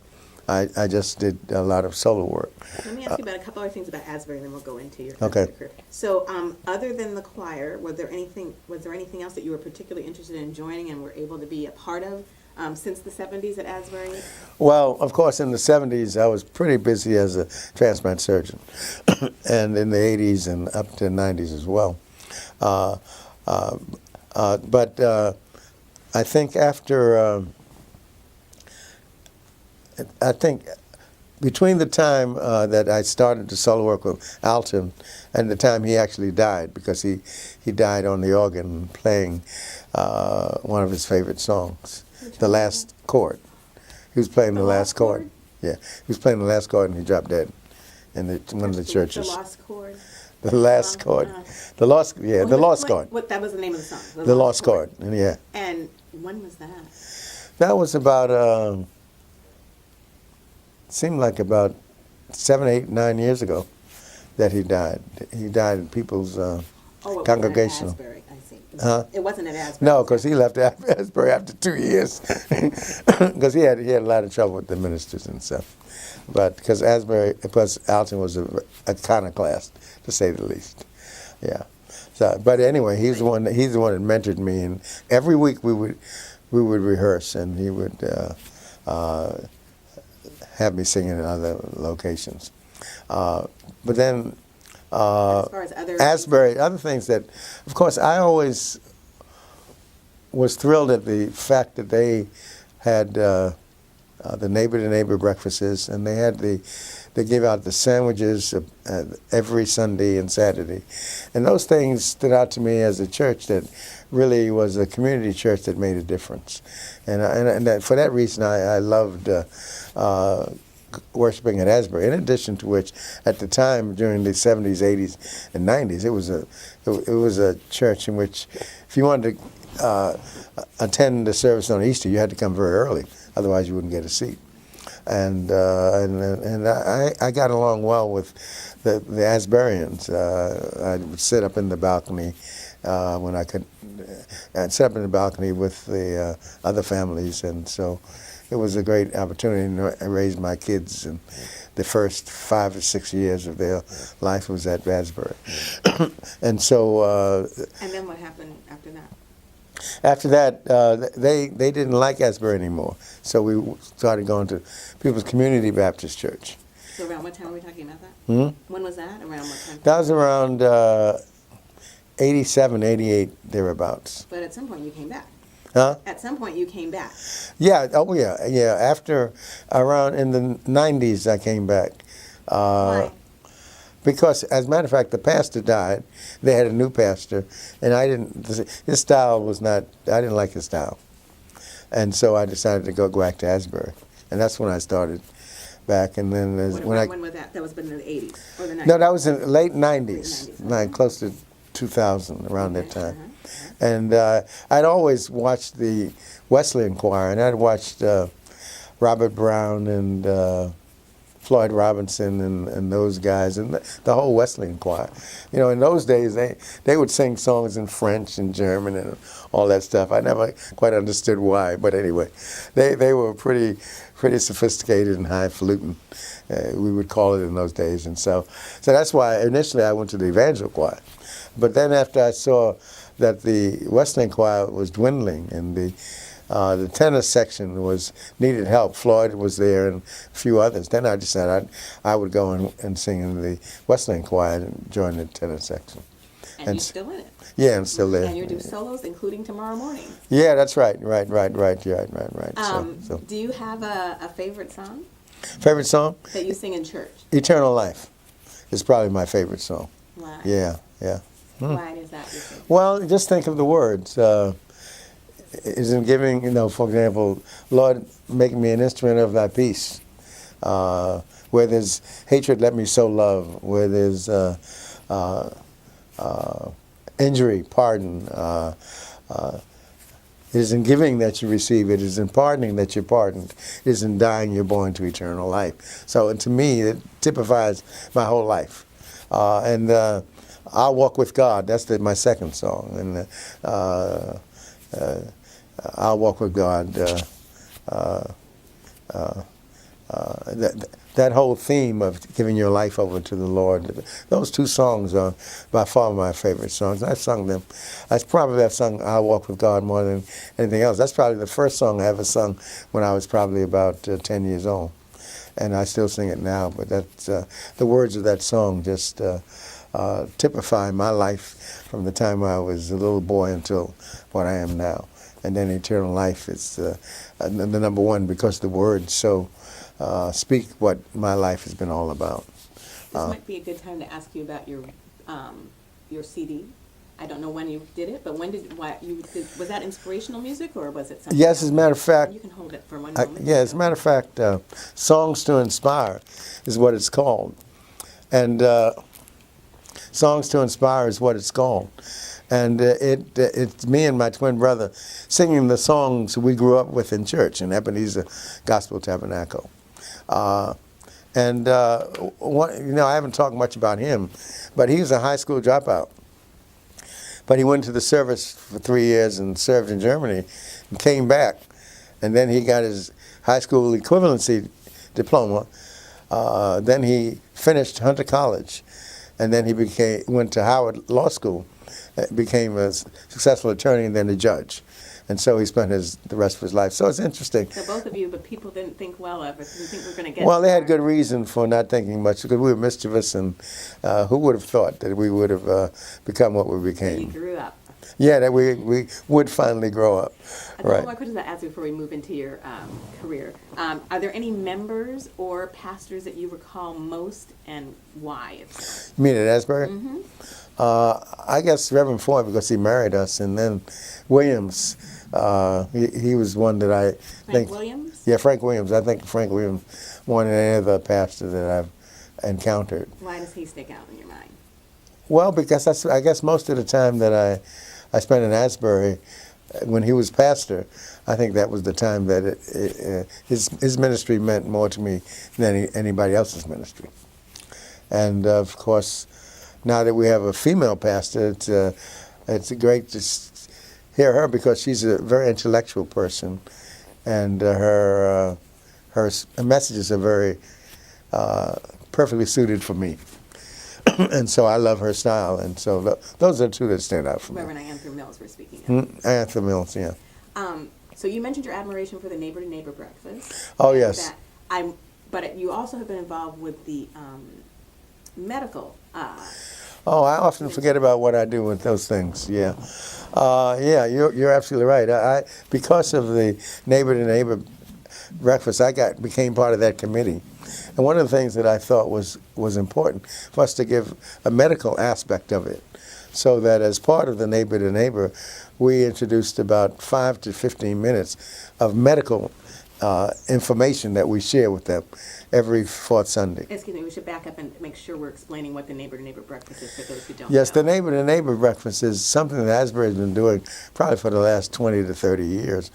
I just did a lot of solo work. Let me ask you about a couple other things about Asbury, and then we'll go into your Okay. career. So, other than the choir, was there anything else that you were particularly interested in joining and were able to be a part of since the 70s at Asbury? Well, of course, in the 70s, I was pretty busy as a transplant surgeon, and in the 80s and up to the 90s as well. But I think between the time that I started to solo work with Alton and the time he actually died, because he died on the organ playing one of his favorite songs, The Last Chord. He was playing the last chord. Yeah, he was playing the last chord and he dropped dead in one of the churches. The Lost Chord? The Last Chord. The Lost Chord. What, that was the name of the song? The Lost Chord, yeah. And when was that? That was about, seemed like about 7, 8, 9 years ago that he died. He died in people's congregational. It wasn't at Asbury, I see. Huh? It wasn't at Asbury. No, because he left Asbury after 2 years, because he had a lot of trouble with the ministers and stuff. But because Alton was an iconoclast, to say the least. Yeah. So, but anyway, he's the one that mentored me, and every week we would rehearse, and he would have me singing in other locations. But then as far as Asbury, other things that, of course, I always was thrilled at the fact that they had the neighbor-to-neighbor breakfasts, and they gave out the sandwiches every Sunday and Saturday. And those things stood out to me as a church that really was a community church that made a difference. And for that reason, I loved worshiping at Asbury. In addition to which, at the time, during the 70s, 80s, and 90s, it was a church in which, if you wanted to attend the service on Easter, you had to come very early. Otherwise, you wouldn't get a seat. And I got along well with the Asburyans. I would sit up in the balcony when I could. I'd sit up in the balcony with the other families, and so it was a great opportunity to raise my kids. And the first 5 or 6 years of their life was at Asbury. And so. And then what happened after that? After that, they didn't like Asbury anymore, so we started going to People's Community Baptist Church. So around what time are we talking about that? Hmm? When was that? Around what time? That was around 87, 88, thereabouts. But at some point you came back. Huh? At some point you came back. Yeah, oh yeah. After, around in the 90s, I came back. Why? Because, as a matter of fact, the pastor died. They had a new pastor, and his style was not, I didn't like his style. And so I decided to go back to Asbury. And that's when I started back. And then when was that? That was in the 80s or the 90s? No, that was in the late 90s, Okay. Close to 2000, around that time. Uh-huh. And I'd always watched the Wesleyan choir, and I'd watched Robert Brown and Floyd Robinson and those guys, and the whole Wesleyan choir. You know, in those days, they would sing songs in French and German and all that stuff. I never quite understood why, but anyway, they were pretty sophisticated and highfalutin, we would call it in those days. And so that's why initially I went to the evangelical choir. But then after I saw that the Western choir was dwindling, and the tenor section needed help. Floyd was there and a few others. Then I decided I would go and sing in the Western choir and join the tenor section. And you're still in it. Yeah, I'm still there. And you do solos, including tomorrow morning. Yeah, that's right. Right. Do you have a favorite song Favorite song? that you sing in church? Eternal Life is probably my favorite song. Why? Yeah. Why is that your favorite? Well, just think of the words. Isn't giving, for example, Lord, make me an instrument of thy peace. Where there's hatred, let me sow love. Where there's injury, pardon. It is in giving that you receive. It is in pardoning that you're pardoned. It is in dying you're born to eternal life. So to me, it typifies my whole life. And I'll Walk with God. That's my second song. And I'll Walk with God. That whole theme of giving your life over to the Lord, those two songs are by far my favorite songs. I've sung them. I probably have sung I'll Walk with God more than anything else. That's probably the first song I ever sung when I was probably about 10 years old. And I still sing it now, but that's, the words of that song just typify my life from the time I was a little boy until what I am now. And then eternal life is the number one because the words so speak what my life has been all about. This might be a good time to ask you about your CD. I don't know when you did it, but was that inspirational music or was it something Yes, else? as a matter of fact. You can hold it for one moment. Yeah, as a matter of fact, Songs to Inspire is what it's called. And Songs to Inspire is what it's called. And it's me and my twin brother singing the songs we grew up with in church in Ebenezer Gospel Tabernacle. I haven't talked much about him, but he was a high school dropout. But he went to the service for 3 years and served in Germany and came back. And then he got his high school equivalency diploma. Then he finished Hunter College. And then he went to Howard Law School, became a successful attorney and then a judge. And so he spent the rest of his life. So it's interesting. So both of you, but people didn't think well of it. Didn't think we're going to get. Well, they had good reason for not thinking much because we were mischievous, and who would have thought that we would have become what we became? So you grew up. Yeah, that we would finally grow up. A couple more questions to ask before we move into your career. Are there any members or pastors that you recall most, and why? If so? You mean at Asbury? Mm-hmm. I guess Reverend Floyd because he married us, and then Williams. He was one that I think. Frank Williams? Yeah, Frank Williams. I think Frank Williams more than any other pastor that I've encountered. Why does he stick out in your mind? Well, because I guess most of the time that I spent in Asbury, when he was pastor, I think that was the time that his ministry meant more to me than anybody else's ministry. And of course, now that we have a female pastor, it's great to hear her because she's a very intellectual person, and her messages are very perfectly suited for me. And so I love her style, and so those are two that stand out for me. Reverend Iantha Mills we're speaking of. Iantha Mills, yeah. So you mentioned your admiration for the Neighbor to Neighbor breakfast. Oh, yes. But you also have been involved with the medical. Oh, I often forget about what I do with those things. Yeah, you're absolutely right. Because of the Neighbor to Neighbor breakfast, I became part of that committee. And one of the things that I thought was important for us to give a medical aspect of it, so that as part of the Neighbor to Neighbor, we introduced about 5 to 15 minutes of medical information that we share with them every fourth Sunday. Excuse me, we should back up and make sure we're explaining what the Neighbor to Neighbor breakfast is for those who don't Yes, know. the Neighbor to Neighbor breakfast is something that Asbury's been doing probably for the last 20 to 30 years,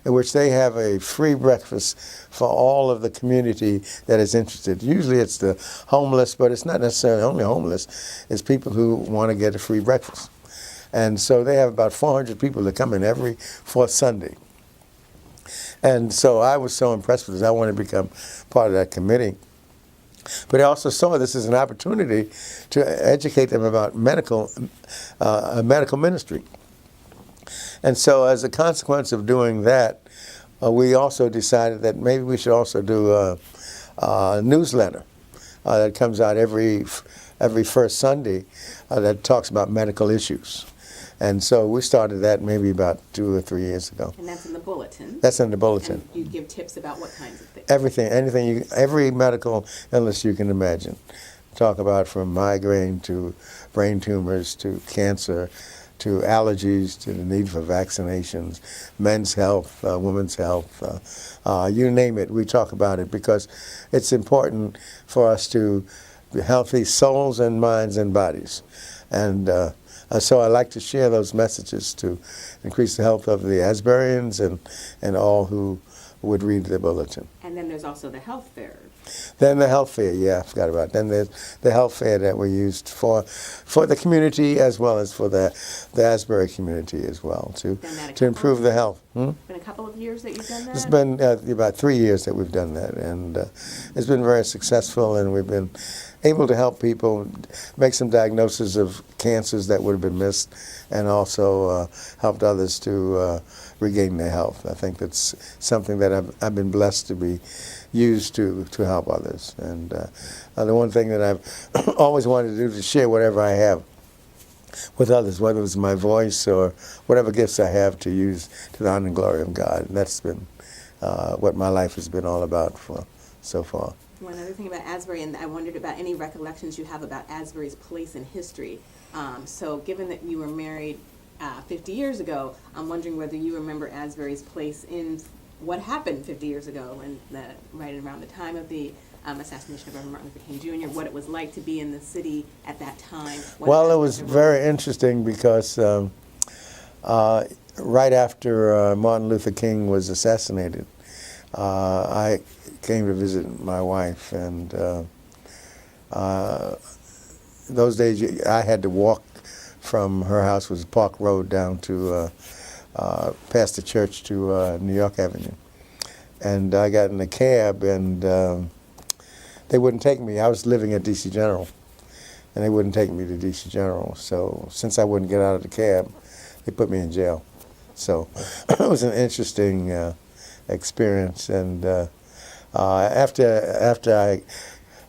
in which they have a free breakfast for all of the community that is interested. Usually it's the homeless, but it's not necessarily only homeless. It's people who want to get a free breakfast. And so they have about 400 people that come in every fourth Sunday. And so I was so impressed with this. I wanted to become part of that committee. But I also saw this as an opportunity to educate them about medical ministry. And so as a consequence of doing that, we also decided that maybe we should also do a newsletter that comes out every first Sunday that talks about medical issues. And so we started that maybe about 2 or 3 years ago. And that's in the bulletin. That's in the bulletin. And you give tips about what kinds of things? Everything, every medical illness you can imagine. Talk about from migraine to brain tumors to cancer to allergies to the need for vaccinations, men's health, women's health, you name it, we talk about it because it's important for us to be healthy souls and minds and bodies. And so I like to share those messages to increase the health of the Asburyans and all who would read the bulletin. And then there's also the health fair. Then the health fair, yeah, I forgot about it. Then there's the health fair that we used for the community as well as for the Asbury community as well to improve the health. Been a couple of years that you've done that? It's been about 3 years that we've done that, and it's been very successful, and we've been able to help people make some diagnoses of cancers that would have been missed, and also helped others to regain their health. I think that's something that I've been blessed to be used to help others. And the one thing that I've always wanted to do is to share whatever I have with others, whether it's my voice or whatever gifts I have to use to the honor and glory of God. And that's been what my life has been all about for so far. One other thing about Asbury, and I wondered about any recollections you have about Asbury's place in history. So given that you were married 50 years ago, I'm wondering whether you remember Asbury's place in what happened 50 years ago, and right around the time of the assassination of Reverend Martin Luther King Jr., what it was like to be in the city at that time. Well, it was very interesting because right after Martin Luther King was assassinated, I came to visit my wife, and those days I had to walk from her house, was Park Road, down to past the church to New York Avenue. And I got in a cab, and they wouldn't take me. I was living at DC General, and they wouldn't take me to DC General. So since I wouldn't get out of the cab, they put me in jail. So it was an interesting experience. And after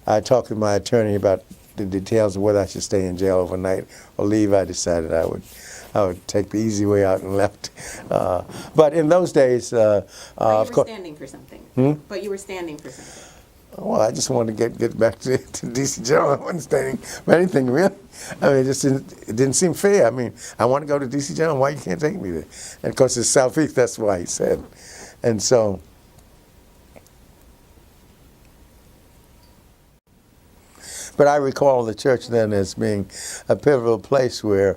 I talked to my attorney about the details of whether I should stay in jail overnight or leave, I decided I would take the easy way out and left. But in those days, of course, you were course, standing for something. But you were standing for something. well, I just wanted to get back to DC General. I wasn't standing for anything really. I mean, it didn't seem fair. I mean, I want to go to DC General. Why you can't take me there? And of course, it's Southeast. That's why he said. And so. But I recall the church then as being a pivotal place where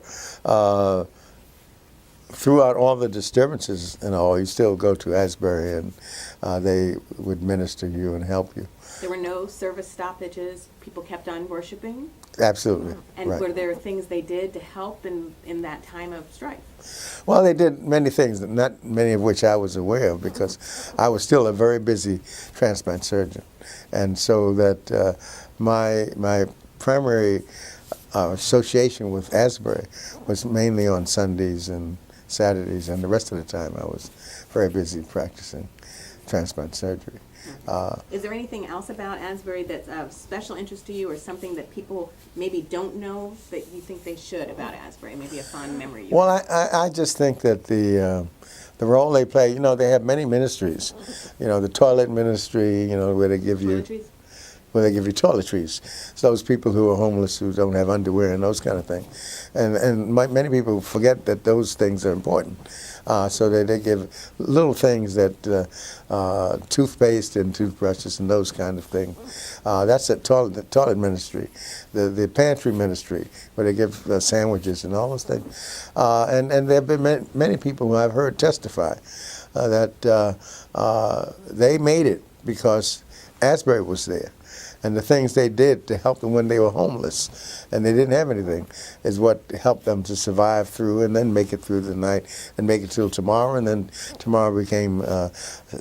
throughout all the disturbances and all, you still go to Asbury and they would minister to you and help you. There were no service stoppages. People kept on worshiping. Absolutely. And right. were there things they did to help in that time of strife? Well, they did many things, not many of which I was aware of, because I was still a very busy transplant surgeon. And so that my primary association with Asbury was mainly on Sundays and Saturdays, and the rest of the time I was very busy practicing transplant surgery. Is there anything else about Asbury that's of special interest to you, or something that people maybe don't know that you think they should about Asbury? Maybe a fond memory you Well, I just think that the role they play, you know, they have many ministries. You know, the toilet ministry, you know, where they give you toiletries. It's those people who are homeless who don't have underwear and those kind of things. And many people forget that those things are important. So they give little things that toothpaste and toothbrushes and those kind of things. That's the toilet ministry, the pantry ministry, where they give sandwiches and all those things. And there have been many people who I've heard testify that they made it because Asbury was there. And the things they did to help them when they were homeless and they didn't have anything is what helped them to survive through and then make it through the night and make it till tomorrow. And then tomorrow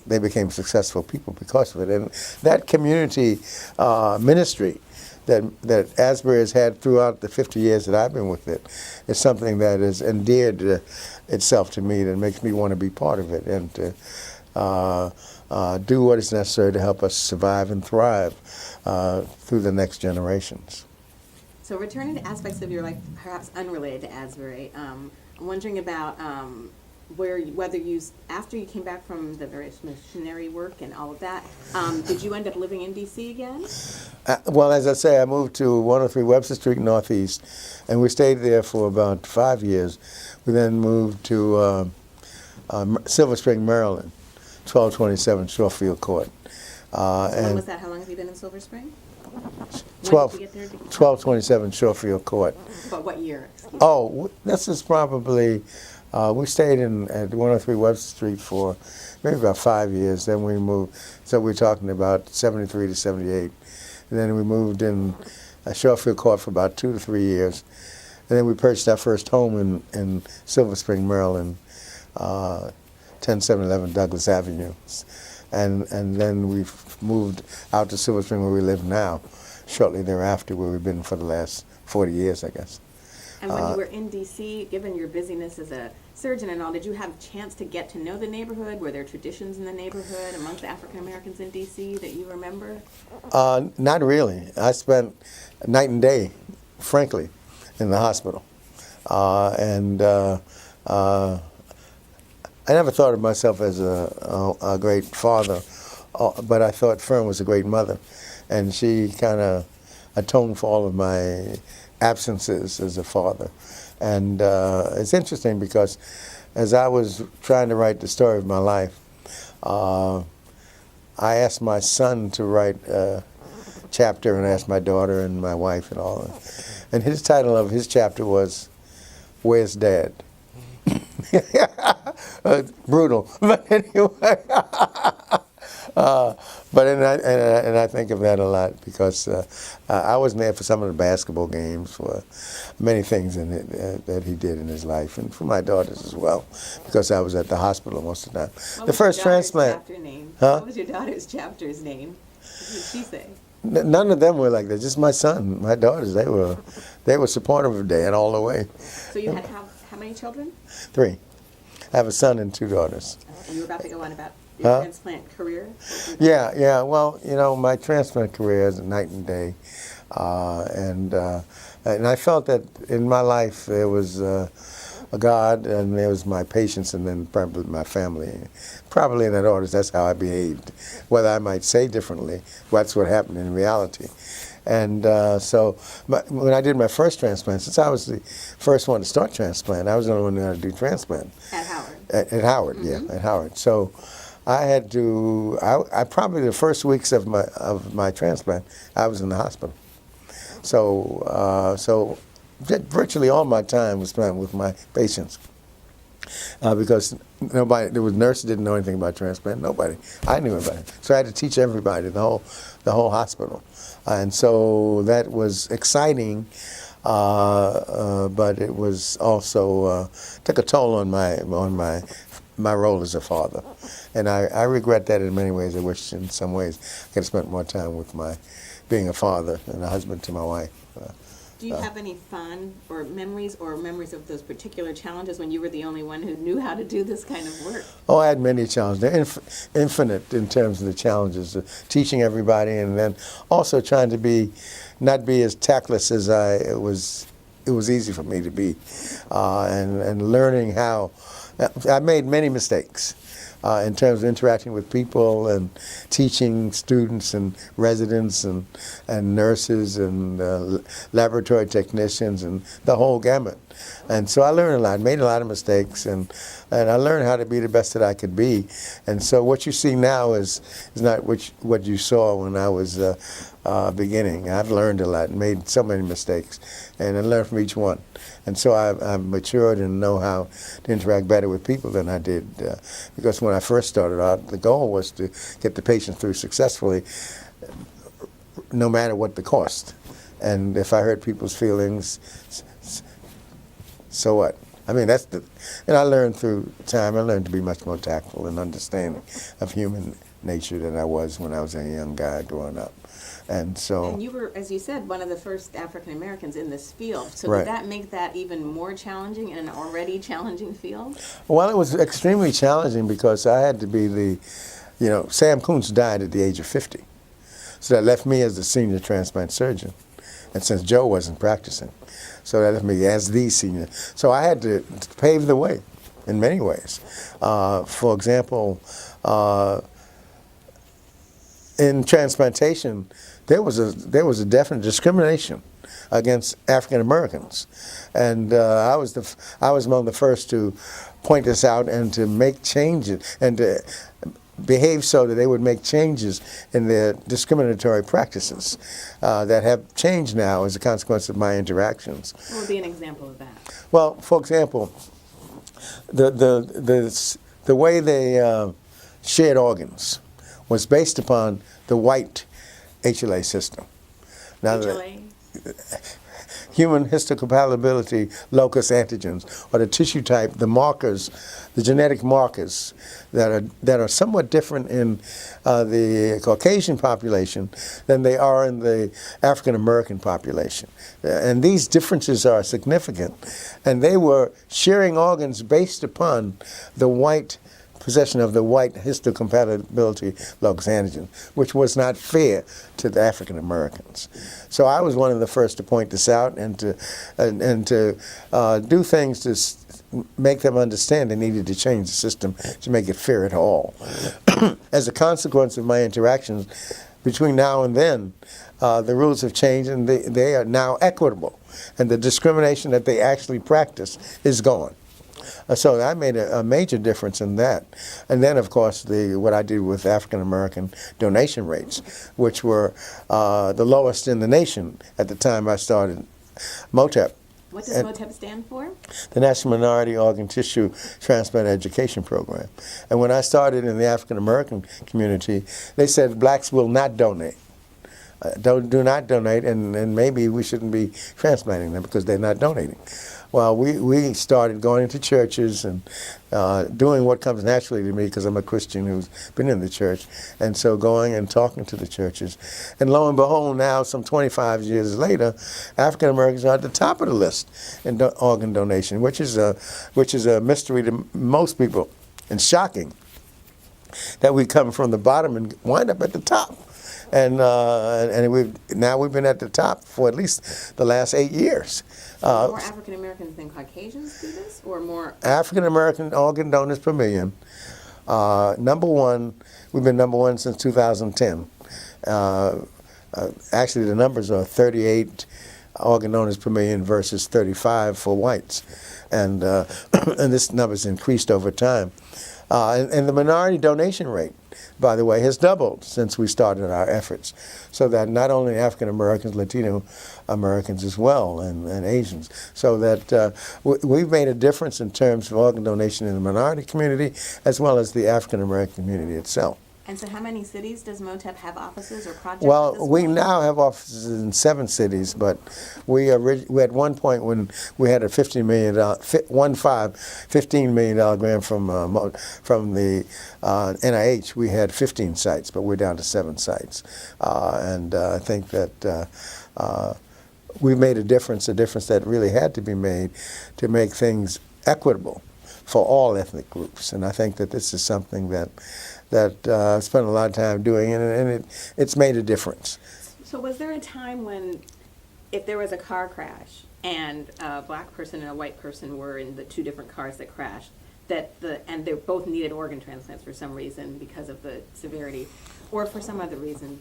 they became successful people because of it. And that community ministry that Asbury has had throughout the 50 years that I've been with it is something that has endeared itself to me, that makes me want to be part of it and to do what is necessary to help us survive and thrive through the next generations. So returning to aspects of your life perhaps unrelated to Asbury, I'm wondering about whether you, after you came back from the various missionary work and all of that, did you end up living in D.C. again? Well, as I say, I moved to 103 Webster Street Northeast, and we stayed there for about 5 years. We then moved to Silver Spring, Maryland, 1227 Shorefield Court. So when was that? How long have you been in Silver Spring? 1227 Shorefield Court. But what year? This is probably, we stayed at 103 Webster Street for maybe about 5 years. Then we moved, so we're talking about 73 to 78. And then we moved in Shorefield Court for about 2 to 3 years. And then we purchased our first home in Silver Spring, Maryland, 10711 Douglas Avenue. And then we moved out to Silver Spring, where we live now, shortly thereafter, where we've been for the last 40 years, I guess. And when you were in D.C., given your busyness as a surgeon and all, did you have a chance to get to know the neighborhood? Were there traditions in the neighborhood amongst African Americans in D.C. that you remember? Not really. I spent night and day, frankly, in the hospital. I never thought of myself as a great father, but I thought Fern was a great mother. And she kind of atoned for all of my absences as a father. And it's interesting because as I was trying to write the story of my life, I asked my son to write a chapter, and asked my daughter and my wife and all that. And his title of his chapter was, "Where's Dad?" Brutal, but anyway. And I think of that a lot because I wasn't there for some of the basketball games, for many things that he did in his life, and for my daughters as well, because I was at the hospital most of the time. What the first transplant. Chapter name? Huh? What was your daughter's chapter's name? What did she say? None of them were like that. Just my son, my daughters. They were supportive of Dad all the way. So you had how many children? 3. I have a son and 2 daughters. And you were about to go on about your transplant career? Yeah. Well, my transplant career is night and day, and I felt that in my life there was a God, and there was my patients, and then probably my family. Probably in that order. That's how I behaved. Whether I might say differently, that's what happened in reality. And so when I did my first transplant, since I was the first one to start transplant, I was the only one who had to do transplant. At Howard? At Howard, Mm-hmm. Yeah, at Howard. So I had to, I probably the first weeks of my transplant, I was in the hospital. So virtually all my time was spent with my patients. Because there was nurses didn't know anything about transplant. Nobody. I knew about it. So I had to teach everybody, the whole hospital. And so that was exciting, but it was also took a toll on my role as a father. And I regret that in many ways. I wish in some ways I could have spent more time with being a father and a husband to my wife. Do you have any fond memories of those particular challenges when you were the only one who knew how to do this kind of work? Oh, I had many challenges. They're infinite in terms of the challenges of teaching everybody, and then also trying to not be as tactless as it was easy for me to be, and learning how. I made many mistakes in terms of interacting with people and teaching students and residents and nurses and laboratory technicians and the whole gamut. And so I learned a lot, made a lot of mistakes, and I learned how to be the best that I could be. And so what you see now is not what you saw when I was beginning. I've learned a lot, made so many mistakes, and I learned from each one. And so I've matured and know how to interact better with people than I did. Because when I first started out, the goal was to get the patient through successfully, no matter what the cost. And if I hurt people's feelings, so what? I mean, and I learned through time, I learned to be much more tactful and understanding of human nature than I was when I was a young guy growing up. And so, And you were, as you said, one of the first African Americans in this field. So Right. did that make that even more challenging in an already challenging field? well, it was extremely challenging because I had to be Sam Kuntz died at the age of 50. So that left me as the senior transplant surgeon. And since Joe wasn't practicing, so that left me as the senior. So I had to pave the way in many ways. For example, in transplantation, there was a definite discrimination against African Americans, and I was among the first to point this out and to make changes and to behave so that they would make changes in their discriminatory practices that have changed now as a consequence of my interactions. What would be an example of that? Well, for example, the way they shared organs was based upon the white HLA system. Now, HLA? Human histocompatibility locus antigens, or the tissue type, the markers, the genetic markers that are somewhat different in the Caucasian population than they are in the African American population. And these differences are significant. And they were sharing organs based upon the white possession of the white histocompatibility locus antigen, which was not fair to the African Americans. So I was one of the first to point this out and to do things to make them understand they needed to change the system to make it fair at all. As a consequence of my interactions between now and then, the rules have changed and they are now equitable, and the discrimination that they actually practice is gone. So I made a major difference in that. And then, of course, what I did with African American donation rates, which were the lowest in the nation at the time I started MOTEP. What does MOTEP stand for? The National Minority Organ Tissue Transplant Education Program. And when I started in the African American community, they said blacks will not donate. Do not donate, and maybe we shouldn't be transplanting them because they're not donating. Well, we started going into churches and doing what comes naturally to me because I'm a Christian who's been in the church, and so going and talking to the churches. And lo and behold, now some 25 years later, African Americans are at the top of the list in organ donation, which is a mystery to most people, and shocking that we come from the bottom and wind up at the top. And we've been at the top for at least the last 8 years. More African Americans than Caucasians do this, or more? African American organ donors per million. Number one, we've been number one since 2010. Actually, the numbers are 38 organ donors per million versus 35 for whites, and this number's increased over time. And the minority donation rate, by the way, has doubled since we started our efforts, so that not only African Americans, Latino Americans as well, and Asians, so that we've made a difference in terms of organ donation in the minority community as well as the African American community itself. And so how many cities does MOTEP have offices or projects? Well, we now have offices in 7 cities, but we at one point when we had a $15 million grant from the NIH, we had 15 sites, but we're down to 7 sites. And I think that we made a difference that really had to be made to make things equitable for all ethnic groups. And I think that this is something that I spent a lot of time doing, and it's made a difference. So was there a time when, if there was a car crash and a black person and a white person were in the 2 different cars that crashed, and they both needed organ transplants for some reason because of the severity, or for some other reason,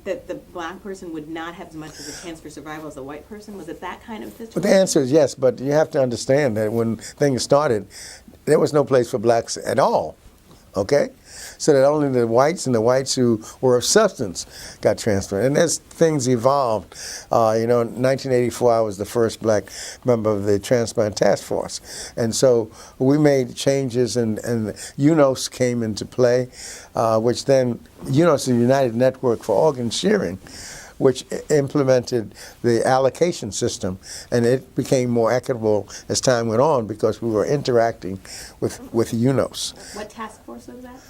that the black person would not have as much of a chance for survival as the white person? Was it that kind of situation? Well, the answer is yes, but you have to understand that when things started, there was no place for blacks at all. Okay? So that only the whites and the whites who were of substance got transplanted. And as things evolved, in 1984, I was the first black member of the transplant task force. And so we made changes, and UNOS came into play, which then, UNOS is the United Network for Organ Sharing, which implemented the allocation system, and it became more equitable as time went on because we were interacting with UNOS. What task force was that?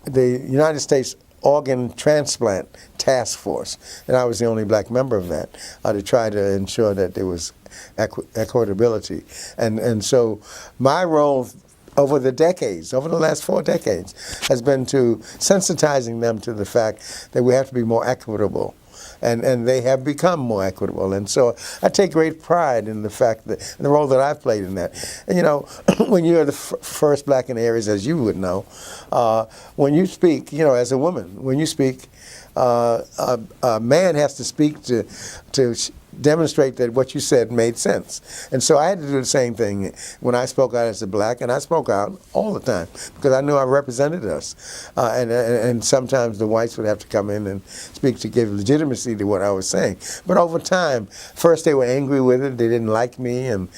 the United States Organ Transplant Task Force, and I was the only black member of that, to try to ensure that there was equitability. And so my role over the decades, over the last 4 decades, has been to sensitizing them to the fact that we have to be more equitable. And they have become more equitable. And so I take great pride in the fact that, in the role that I've played in that. And you know, when you're the first black in areas, as you would know, when you speak, you know, as a woman, when you speak, a man has to speak to demonstrate that what you said made sense. And so I had to do the same thing when I spoke out as a black, and I spoke out all the time because I knew I represented us. And sometimes the whites would have to come in and speak to give legitimacy to what I was saying. But over time, first they were angry with it, they didn't like me, and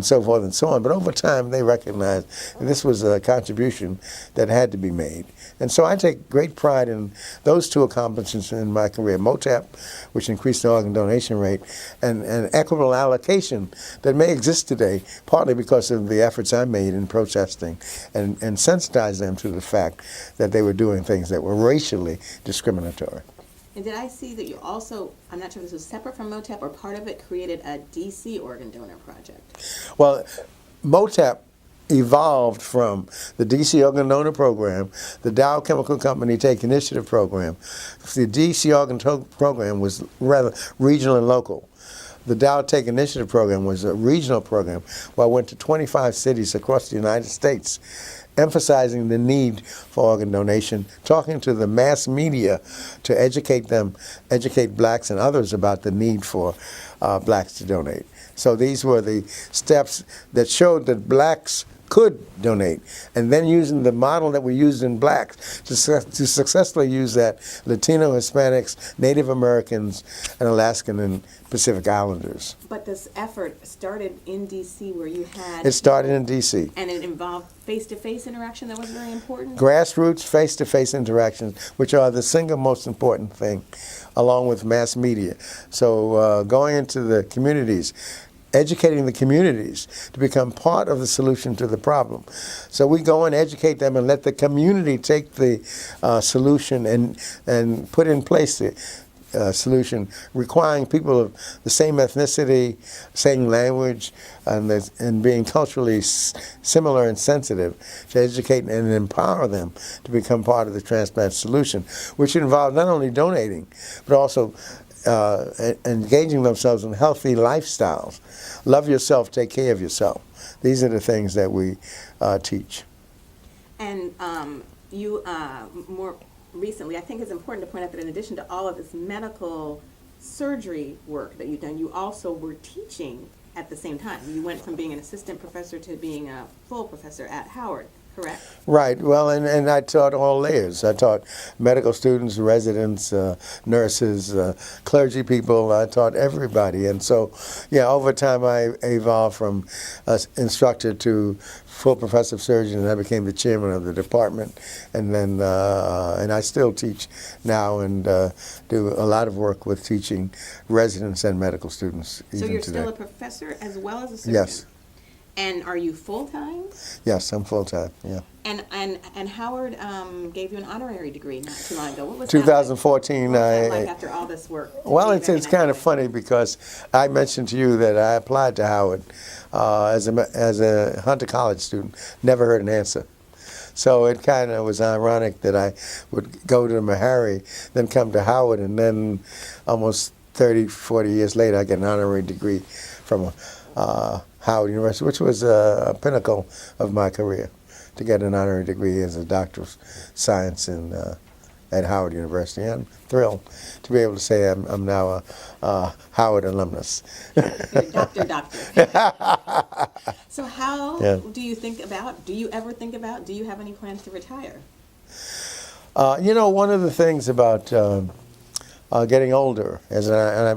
so forth and so on. But over time, they recognized that this was a contribution that had to be made. And so I take great pride in those 2 accomplishments in my career. MOTAP, which increased the organ donation rate, and equitable allocation that may exist today, partly because of the efforts I made in protesting and sensitize them to the fact that they were doing things that were racially discriminatory. And did I see that you also, I'm not sure if this was separate from MOTAP or part of it, created a DC organ donor project? Well, MOTAP evolved from the DC Organ Donor Program, the Dow Chemical Company Take Initiative Program. The DC Organ Program was rather regional and local. The Dow Take Initiative Program was a regional program where I went to 25 cities across the United States, emphasizing the need for organ donation, talking to the mass media to educate blacks and others about the need for blacks to donate. So these were the steps that showed that blacks could donate, and then using the model that we used in blacks to successfully use that, Latino, Hispanics, Native Americans, and Alaskan and Pacific Islanders. But this effort started in D.C. where you had... It started in D.C. And it involved face-to-face interaction that was very important? Grassroots face-to-face interactions, which are the single most important thing, along with mass media. So going into the communities, educating the communities to become part of the solution to the problem. So we go and educate them and let the community take the solution and put in place the solution, requiring people of the same ethnicity, same language, and being culturally similar and sensitive to educate and empower them to become part of the transplant solution, which involves not only donating, but also engaging themselves in healthy lifestyles. Love yourself, take care of yourself. These are the things that we teach. And you, more recently, I think it's important to point out that in addition to all of this medical surgery work that you've done, you also were teaching at the same time. You went from being an assistant professor to being a full professor at Howard. Correct. Right. Well, and I taught all layers. I taught medical students, residents, nurses, clergy people. I taught everybody. And so, yeah, over time I evolved from instructor to full professor of surgery, and I became the chairman of the department. And then, and I still teach now and do a lot of work with teaching residents and medical students even today. So you're today. still a professor as well as a surgeon? Yes. And are you full-time? Yes, I'm full-time, yeah. And Howard gave you an honorary degree not too long ago. What was 2014, that like? What was that like after all this work? Well, it's kind of funny because I mentioned to you that I applied to Howard as a Hunter College student, never heard an answer. So it kind of was ironic that I would go to Meharry, then come to Howard, and then almost 30, 40 years later, I get an honorary degree from Howard University, which was a pinnacle of my career, to get an honorary degree as a Doctor of Science at Howard University. I'm thrilled to be able to say I'm now a Howard alumnus. Doctor. So how do you think about, do you have any plans to retire? You know, one of the things about getting older, and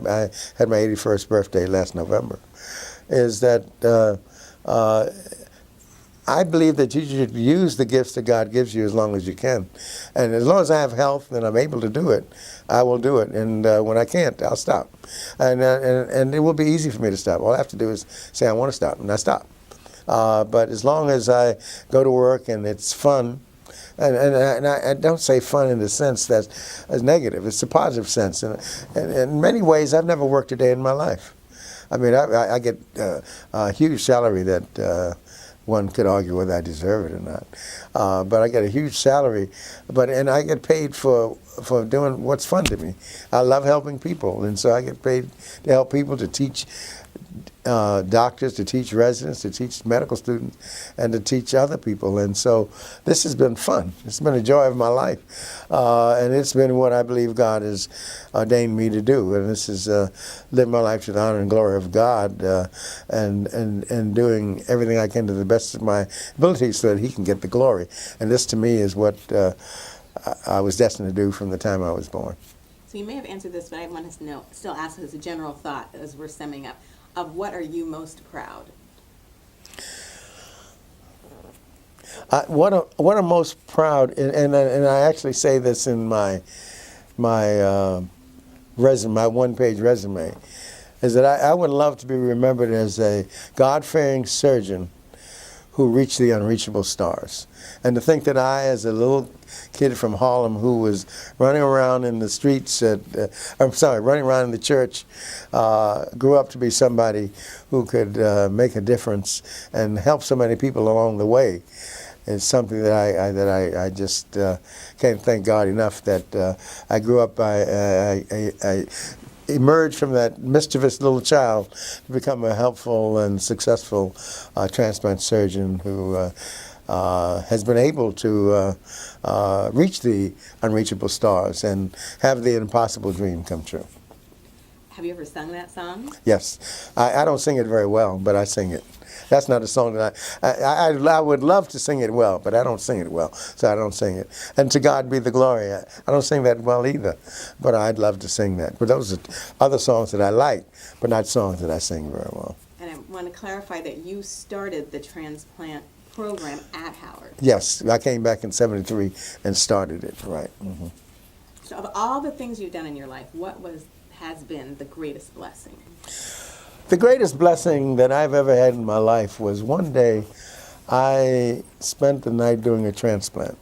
I had my 81st birthday last November, is that I believe that you should use the gifts that God gives you as long as you can. And as long as I have health and I'm able to do it, I will do it. And when I can't, I'll stop. And it will be easy for me to stop. All I have to do is say I want to stop, and I stop. But as long as I go to work and it's fun, And I don't say fun in the sense that's as negative. It's a positive sense. And in many ways, I've never worked a day in my life. I mean, I get a huge salary that one could argue whether I deserve it or not. But I get a huge salary, and I get paid for doing what's fun to me. I love helping people, and so I get paid to help people, to teach doctors, to teach residents, to teach medical students, and to teach other people. And so this has been fun. It's been a joy of my life. And it's been what I believe God has ordained me to do. And this is live my life to the honor and glory of God, and doing everything I can to the best of my ability so that He can get the glory. And this to me is what I was destined to do from the time I was born. So you may have answered this, but I want to know, still ask as a general thought as we're summing up. Of what are you most proud? What I'm most proud, and I actually say this in my resume, my one-page resume, is that I would love to be remembered as a God-fearing surgeon who reached the unreachable stars. And to think that I, as a little kid from Harlem who was running around in the streets running around in the church, grew up to be somebody who could make a difference and help so many people along the way. It's something that I just can't thank God enough that I grew up, I emerged from that mischievous little child to become a helpful and successful transplant surgeon who has been able to reach the unreachable stars and have the impossible dream come true. Have you ever sung that song? Yes. I don't sing it very well, but I sing it. That's not a song that I would love to sing it well, but I don't sing it well, so I don't sing it. And to God be the glory. I don't sing that well either, but I'd love to sing that. But those are other songs that I like, but not songs that I sing very well. And I want to clarify that you started the transplant program at Howard. Yes, I came back in '73 and started it, right. Mm-hmm. So of all the things you've done in your life, what has been the greatest blessing? The greatest blessing that I've ever had in my life was one day I spent the night doing a transplant.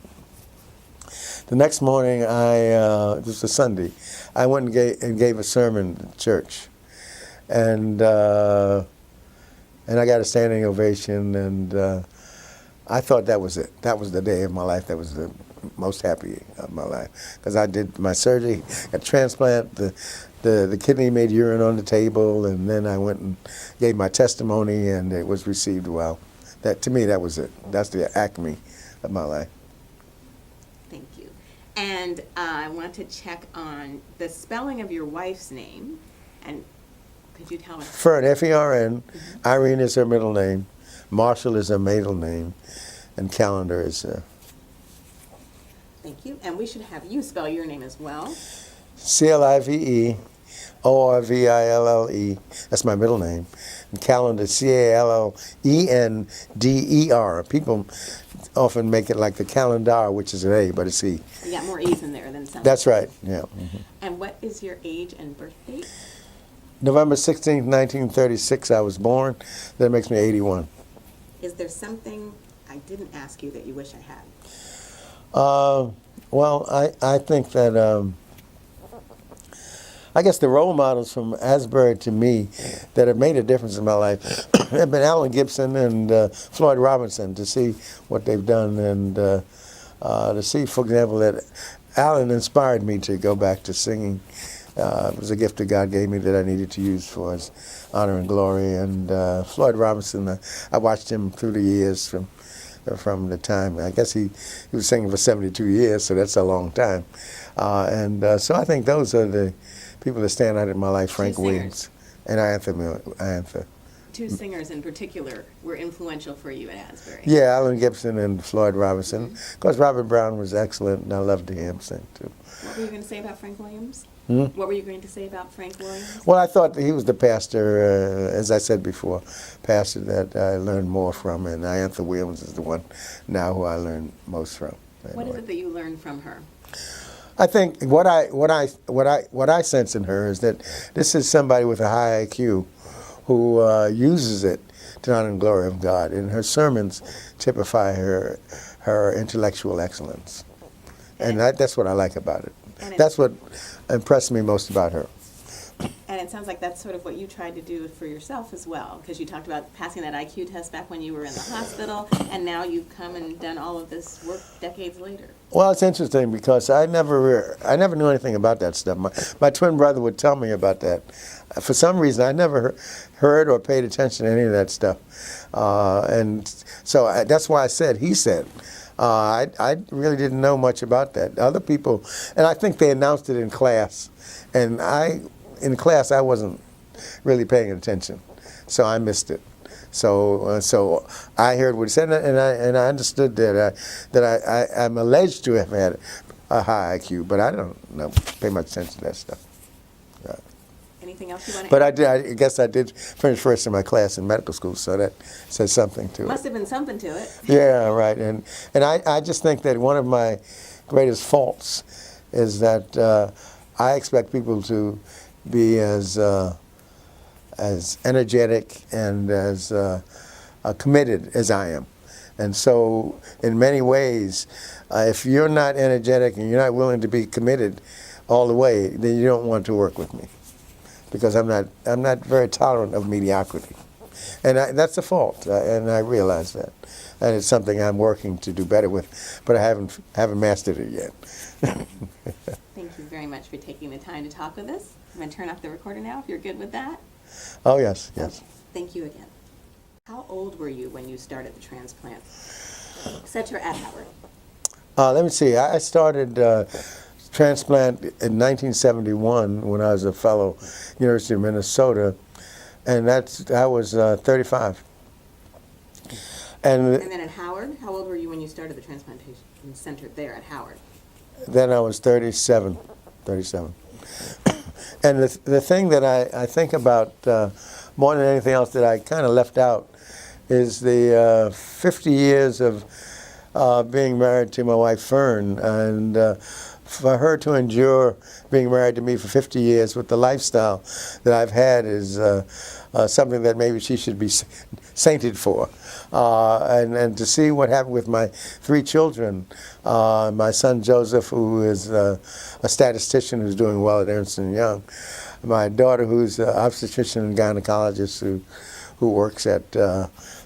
The next morning, it was a Sunday, I went and gave a sermon at church. And I got a standing ovation, and I thought that was it. That was the day of my life. That was the most happy of my life. Because I did my surgery, a transplant, the kidney made urine on the table, and then I went and gave my testimony, and it was received well. To me, that was it. That's the acme of my life. Thank you. And I want to check on the spelling of your wife's name. And could you tell us? Fern, F-E-R-N. Mm-hmm. Irene is her middle name. Marshall is her maiden name. And Callender is Thank you. And we should have you spell your name as well. CLIVEORVILLE. That's my middle name. And Callender, CALLENDER. People often make it like the calendar, which is an A, but it's E. You got more E's in there than some. That's right, yeah. Mm-hmm. And what is your age and birth date? November 16th, 1936, I was born. That makes me 81. Is there something I didn't ask you that you wish I had? Well, I think that I guess the role models from Asbury to me that have made a difference in my life have been Alan Gibson and Floyd Robinson, to see what they've done, and to see, for example, that Alan inspired me to go back to singing. It was a gift that God gave me that I needed to use for His honor and glory. And Floyd Robinson, I watched him through the years from the time, I guess he was singing for 72 years, so that's a long time. So I think those are the people that stand out in my life, Frank Williams and Iantha. Two singers in particular were influential for you at Asbury. Yeah, Alan Gibson and Floyd Robinson. Of course, Robert Brown was excellent, and I loved to hear him sing, too. What were you going to say about Frank Williams? Hmm? What were you going to say about Frank Williams? Well, I thought that he was the pastor, as I said before, pastor that I learned more from, and Iantha Williams is the one now who I learned most from. What is it that you learned from her? I think what I sense in her is that this is somebody with a high IQ who uses it to honor and glory of God, and her sermons typify her her intellectual excellence. And And- that's what I like about it. And That's what impressed me most about her. And it sounds like that's sort of what you tried to do for yourself as well, because you talked about passing that IQ test back when you were in the hospital, and now you've come and done all of this work decades later. Well, it's interesting because I never knew anything about that stuff. My twin brother would tell me about that. For some reason, I never heard or paid attention to any of that stuff. And so that's why I said, he said. I really didn't know much about that. Other people, and I think they announced it in class, and in class I wasn't really paying attention, so I missed it. So I heard what he said, and I understood that I'm alleged to have had a high IQ, but I don't pay much attention to that stuff. Anything else you want to But add? I guess I did finish first in my class in medical school, so that says something to it. Must have been something to it. Yeah, right. And I just think that one of my greatest faults is that I expect people to be as energetic and as committed as I am. And so in many ways, if you're not energetic and you're not willing to be committed all the way, then you don't want to work with me, because I'm not very tolerant of mediocrity. And that's a fault, and I realize that. And it's something I'm working to do better with, but I haven't mastered it yet. Thank you very much for taking the time to talk with us. I'm going to turn off the recorder now, if you're good with that. Oh, yes, yes. Okay. Thank you again. How old were you when you started the transplant center at Howard? Let me see. I started transplant in 1971 when I was a fellow, University of Minnesota, and I was 35. And And then at Howard, how old were you when you started the transplantation center there at Howard? then I was 37. And the thing that I think about more than anything else that I kind of left out is the 50 years of being married to my wife Fern, and for her to endure being married to me for 50 years with the lifestyle that I've had is something that maybe she should be sainted for. And to see what happened with my 3 children, my son Joseph, who is a statistician who's doing well at Ernst & Young, my daughter who's an obstetrician and gynecologist who works at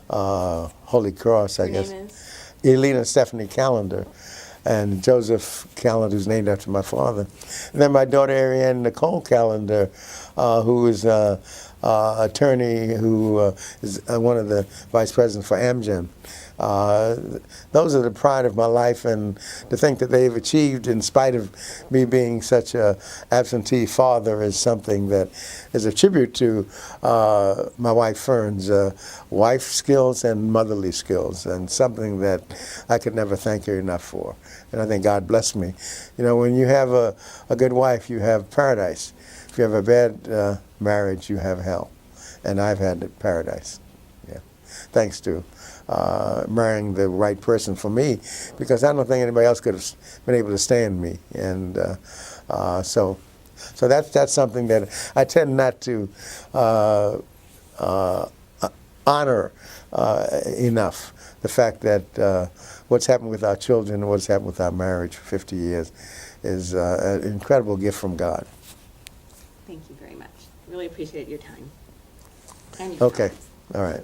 Holy Cross, I Her guess. name is? Elena Stephanie Callender, and Joseph Callender, who's named after my father. And then my daughter Ariane Nicole Callender, who is an attorney who is one of the vice presidents for Amgen. Those are the pride of my life, and to think that they've achieved in spite of me being such a absentee father is something that is a tribute to my wife Fern's wife skills and motherly skills, and something that I could never thank her enough for. And I think God bless me. You know, when you have a good wife, you have paradise. If you have a bad marriage, you have hell. And I've had paradise. Yeah, thanks to marrying the right person for me, because I don't think anybody else could have been able to stand me. And so that's something that I tend not to honor enough. The fact that what's happened with our children and what's happened with our marriage for 50 years is an incredible gift from God. Thank you very much. Really appreciate your time. And your Okay, comments. all right.